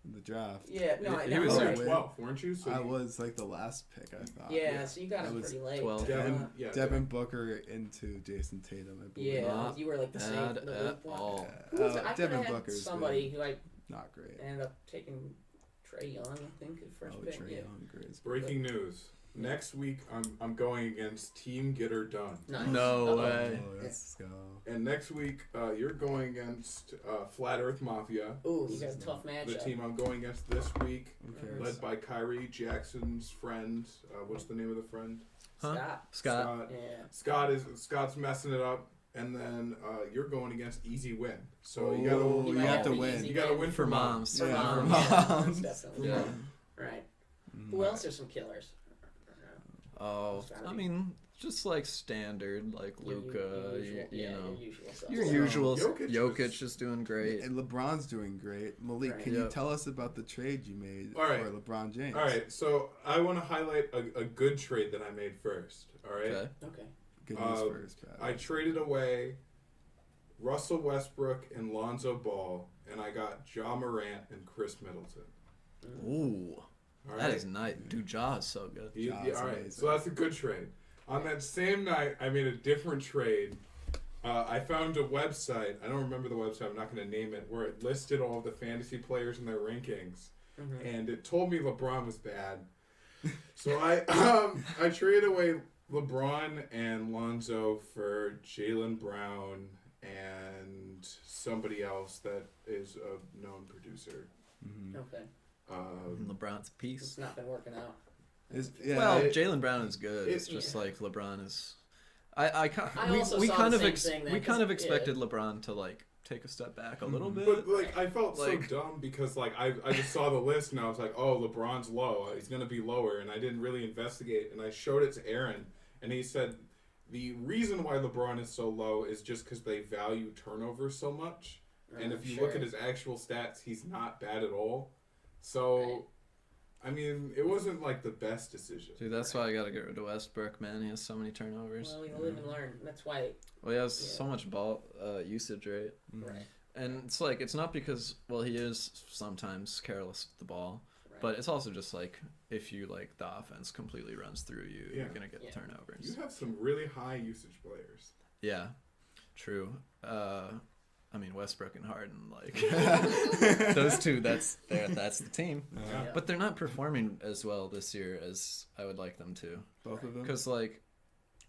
In the draft. Yeah. No. He no, was You right. were 12, weren't you? So I you- was like the last pick, I thought. Yeah. So you got I him was pretty late. 12. Devin, yeah. Devin Booker into Jason Tatum, I believe. Yeah. Not You were like the same. bad The at loop one. all. Who was it? I could Devin have had Booker's somebody who I not great. ended up taking Trey Young, I think, at first Oh, pick. Trae Yeah. Young, great. Breaking news. Next week, I'm going against Team Get Her Done. Nice. No Uh-oh. way. Oh, let's go. And next week, you're going against Flat Earth Mafia. Ooh, you got a tough The matchup. team I'm going against this week, Who cares? led by Kyrie Jackson's friend. What's the name of the friend? Huh? Scott. Scott. Yeah. Scott's messing it up, and then you're going against Easy Win. So you Oh, gotta you might have to the win. easy You gotta win For moms. For Yeah, moms. for Yeah, moms. definitely. Yeah. Right. Mm. Who else are some killers? Oh, I mean, just like standard, like Your Luca. usual- You yeah, know, your usual stuff. your So, usual. Jokic Jokic is doing great. And LeBron's doing great. Malik, Right. can you Yep. tell us about the trade you made All right. for LeBron James? All right, so I want to highlight a good trade that I made first. All right, Okay. Okay. Good news Uh, first, Pat. I traded away Russell Westbrook and Lonzo Ball, and I got Ja Morant and Chris Middleton. Ooh. All That right. is nice. Dude, Jaw is so good. Yeah, All right. amazing. So that's a good trade. On that same night, I made a different trade. I found a website. I don't remember the website. I'm not going to name it. Where it listed all of the fantasy players and their rankings, and it told me LeBron was bad. So I traded away LeBron and Lonzo for Jaylen Brown and somebody else that is a known producer. Okay. LeBron's piece. It's not been working out. Well, Jaylen Brown is good. It's just like LeBron is. We also saw kind the of same thing then, we kind of 'cause- expected LeBron to like take a step back a little bit. But like I felt Like- so dumb because like I just saw the list and I was like, oh, LeBron's low. He's gonna be lower, and I didn't really investigate. And I showed it to Aaron, and he said the reason why LeBron is so low is just because they value turnovers so much. And if you look at his actual stats, he's not bad at all. So, Right. I mean, it wasn't like the best decision. Dude, that's why I gotta get rid of Westbrook, man. He has so many turnovers. Well, you live and learn. That's why. Well, he has Yeah. so much ball usage rate. Right. And it's like, it's not because, well, he is sometimes careless with the ball, Right. but it's also just like, if you, like, the offense completely runs through you, you're going to get Yeah. turnovers. You have some really high usage players. Yeah, true. I mean, Westbrook and Harden, like, those two, that's the team. Yeah. But they're not performing as well this year as I would like them to. Both of them. Because, like,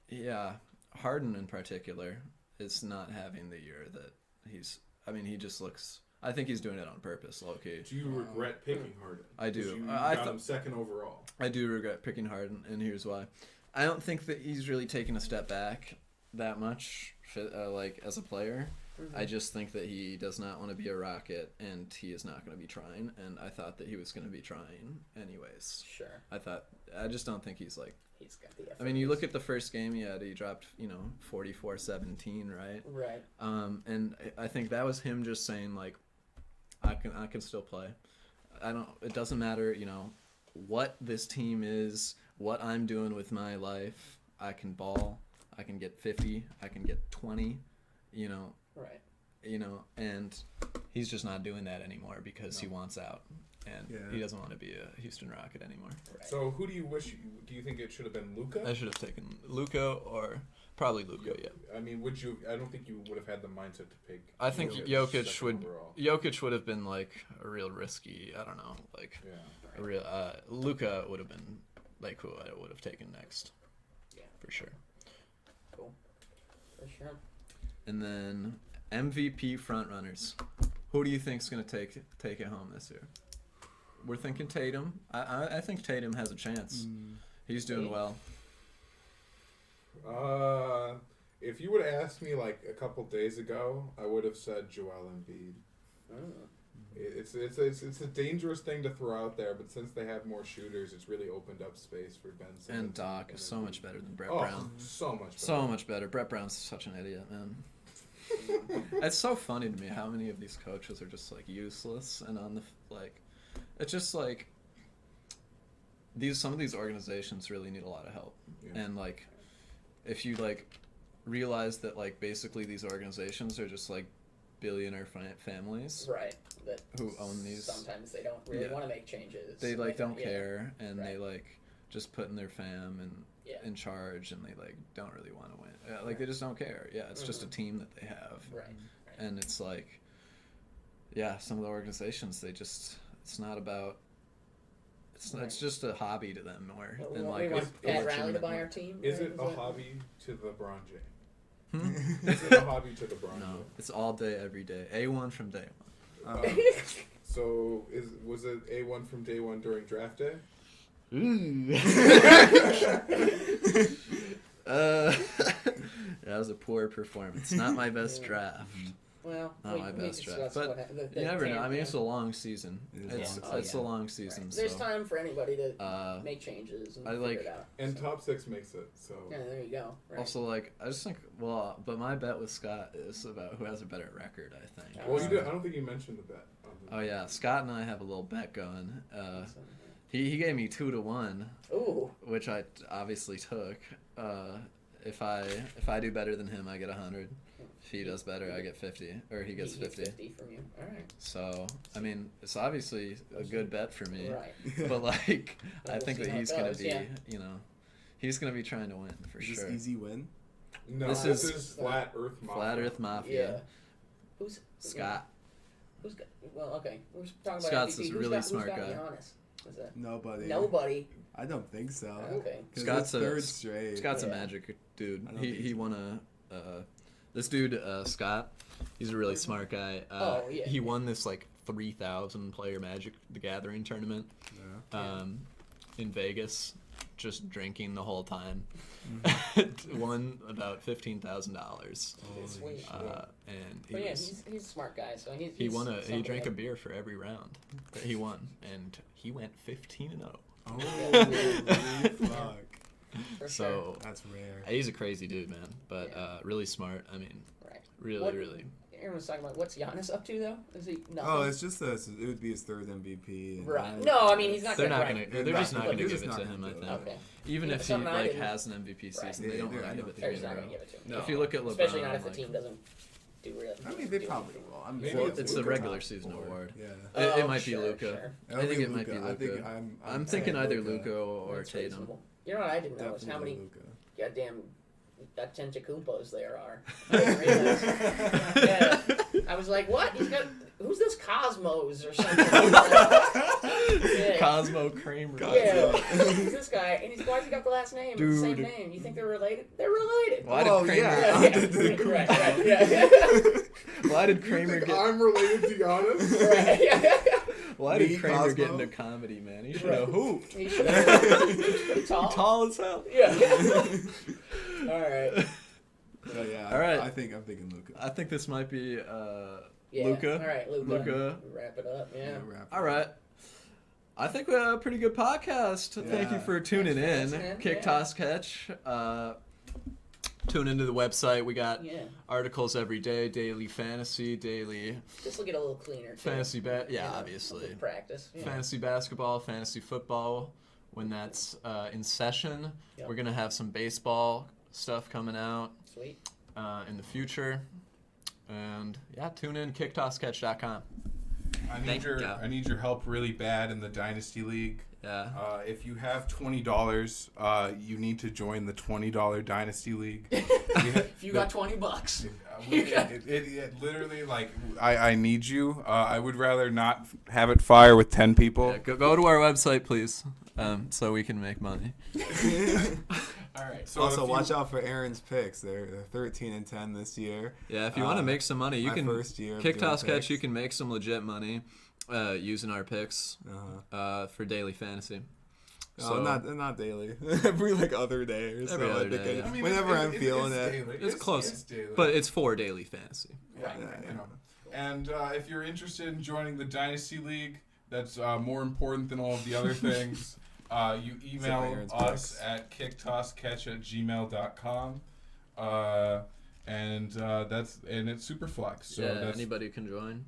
yeah, Harden in particular is not having the year that he's. I mean, he just looks. I think he's doing it on purpose, low-key. Do you regret picking Harden? I do. 'Cause You I got thought- him second overall. I do regret picking Harden, and here's why. I don't think that he's really taken a step back that much, like, as a player. I just think that he does not want to be a Rocket, and he is not going to be trying, and I thought that he was going to be trying anyways. Sure. I just don't think he's, like... He's got the effort. I mean, you look at the first game he had, he dropped, 44-17, right? Right. And I think that was him just saying, like, I can still play. It doesn't matter, what this team is, what I'm doing with my life. I can ball. I can get 50. I can get 20, Right. and he's just not doing that anymore because he wants out. And he doesn't want to be a Houston Rocket anymore. Right. So who do you think it should have been, Luka? I should have taken Luka or probably Luka, yeah. I mean, I don't think you would have had the mindset to pick. I think Jokic Jokic second overall. would have been like a real risky, I don't know, like Yeah. a real Luka would have been like who I would have taken next. Yeah. For sure. Cool. For sure. And then MVP frontrunners. Who do you think's going to take it home this year? We're thinking Tatum. I think Tatum has a chance. He's doing well. If you would have asked me like a couple days ago, I would have said Joel Embiid. It's a dangerous thing to throw out there, but since they have more shooters, it's really opened up space for Ben Simmons. And Doc is so much better than Brett Oh, Brown. so much better. So much better. Brett Brown's such an idiot, man. It's so funny to me how many of these coaches are just like useless and on the it's just like some of these organizations really need a lot of help. Yeah. And like if you like realize that like basically these organizations are just like billionaire families Right. That who own these. Sometimes they don't really Yeah. want to make changes. They like don't yeah. care and they Right. like just putting their fam in charge and they like don't really want to win. Yeah, like they just don't care. Yeah, it's just a team that they have. Right. And it's like some of the organizations it's not about it's just a hobby to them more Well, than we like want a Pat Riley to legitimate buy one. our team. Is right? it a that- hobby to LeBron James? Hmm? Is it a hobby to LeBron No, James? it's all day, every day. A1 from day one. So was it A1 from day one during draft day? That was a poor performance. Not my best draft. Well, Not my best draft. But you never know. I mean, it's a long season. It is It's long a long season. Right. There's So time for anybody to make changes and figure it out. And top six makes it. So Yeah, there you go. Right. also like I just think but my bet with Scott is about who has a better record. I think. well, you did. I don't think you mentioned the bet. Oh yeah, Scott and I have a little bet going. He gave me 2-1, Ooh. which I obviously took. If I do better than him, I get 100. If he does better, I get 50, or he gets 50. 50 from you. All right. So, I mean, it's obviously a good bet for me. Right. But, like, I We'll think see that how it he's going goes, to be, yeah. you know, he's going to be trying to win for Is sure. this easy win? No, This this is- is Flat Earth Mafia. Flat Earth Mafia. Yeah. Who's Scott. Who's got? Well, okay. We're talking about Scott's MVP. this Who's really got, smart who's got guy. Giannis? Is that Nobody. nobody? I don't think so. Okay. 'Cause Scott's it's a- third straight. Scott's a Yeah. magic dude. I don't think He so. won this dude, Scott, he's a really smart guy. Oh, yeah. He won this, like, 3,000 player Magic the Gathering tournament Yeah. in Vegas, just drinking the whole time. Mm-hmm. Won about $15,000. Sweet. And But yeah, he's he's a smart guy. So he's he won he something drank a that- beer for every round that he won, and he went 15-0. Oh, Yeah. fuck. For So That's rare. he's a crazy dude, man, but Yeah. really smart. I mean, sure. Right. really, What- really. Aaron was talking about what's Giannis up to though? Is he nothing? Oh, it's just it would be his third MVP. and right. I- No, I mean he's not. They're gonna, not right. gonna. They're just not They're gonna just give it not to gonna him. I do think. it. Okay. Even Yeah, if he something I like didn't- has an MVP season, Right. they don't They're want to give not- it to They're him. just not gonna give it to him. No. If you look at LeBron, Especially not if the like, team doesn't do really. I mean, they do probably anything. will. I'm Maybe sure it's the Luka regular top season four. award. Yeah. It Oh, might be sure, Luka. sure. I think it might be I think Luka. I'm I'm thinking saying either Luka. Luka or That's Tatum. reasonable. You know what I didn't know is how Definitely many Luka. goddamn Atentacumpos there are. I didn't realize. Yeah. I was like, what? Who's this Cosmos or something? Yeah. Cosmo Kramer. Yeah. Who's this guy? And why's he got the last name? It's the same Dude. name. You think they're related? They're related. Why did Oh, Kramer? yeah. Right, yeah. Why did You Kramer think get? I'm related to Giannis? Right, yeah. Why Me, did Kramer Cosmo? get into comedy, man? He should Right. have hooped. He's pretty tall. Tall as hell. Yeah. All right. So yeah, All right. I'm thinking Luka. I think this might be Yeah. Luka. All right, Luka. Luka. Wrap it up. Yeah. All right. I think we had a pretty good podcast. Thank you Yeah. for tuning in. Thanks, man. Kick, Yeah. toss, catch. Tune into the website. We got Yeah. articles every day, daily fantasy, daily This will get a little cleaner. Too. fantasy bet. Yeah, You know, obviously. with practice. Yeah. Fantasy basketball, fantasy football. When that's in session, Yep. we're gonna have some baseball stuff coming out Sweet. in the future. And yeah, tune in. KickTossCatch.com. I need Thank you. I need your help really bad in the Dynasty League. Yeah. If you have $20, you need to join the $20 Dynasty League. If you got $20. It literally, like, I need you. I would rather not have it fire with 10 people. Yeah, go to our website, please, so we can make money. All right. So Also, if you- watch out for Aaron's picks. They're 13-10 this year. Yeah, if you want to make some money, you my can first year of Kick doing Toss Catch. picks. You can make some legit money using our picks for daily fantasy. So not daily. Every like other day or so. Every other I think day, I- yeah. I mean, whenever I'm feeling it's it. daily. It's close, It's daily. but it's for daily fantasy. Right, Yeah, you know. And if you're interested in joining the Dynasty League, that's more important than all of the other things. You email Aaron's us picks. at kicktosscatch@gmail.com. And it's Superflex. So yeah, that's anybody can join.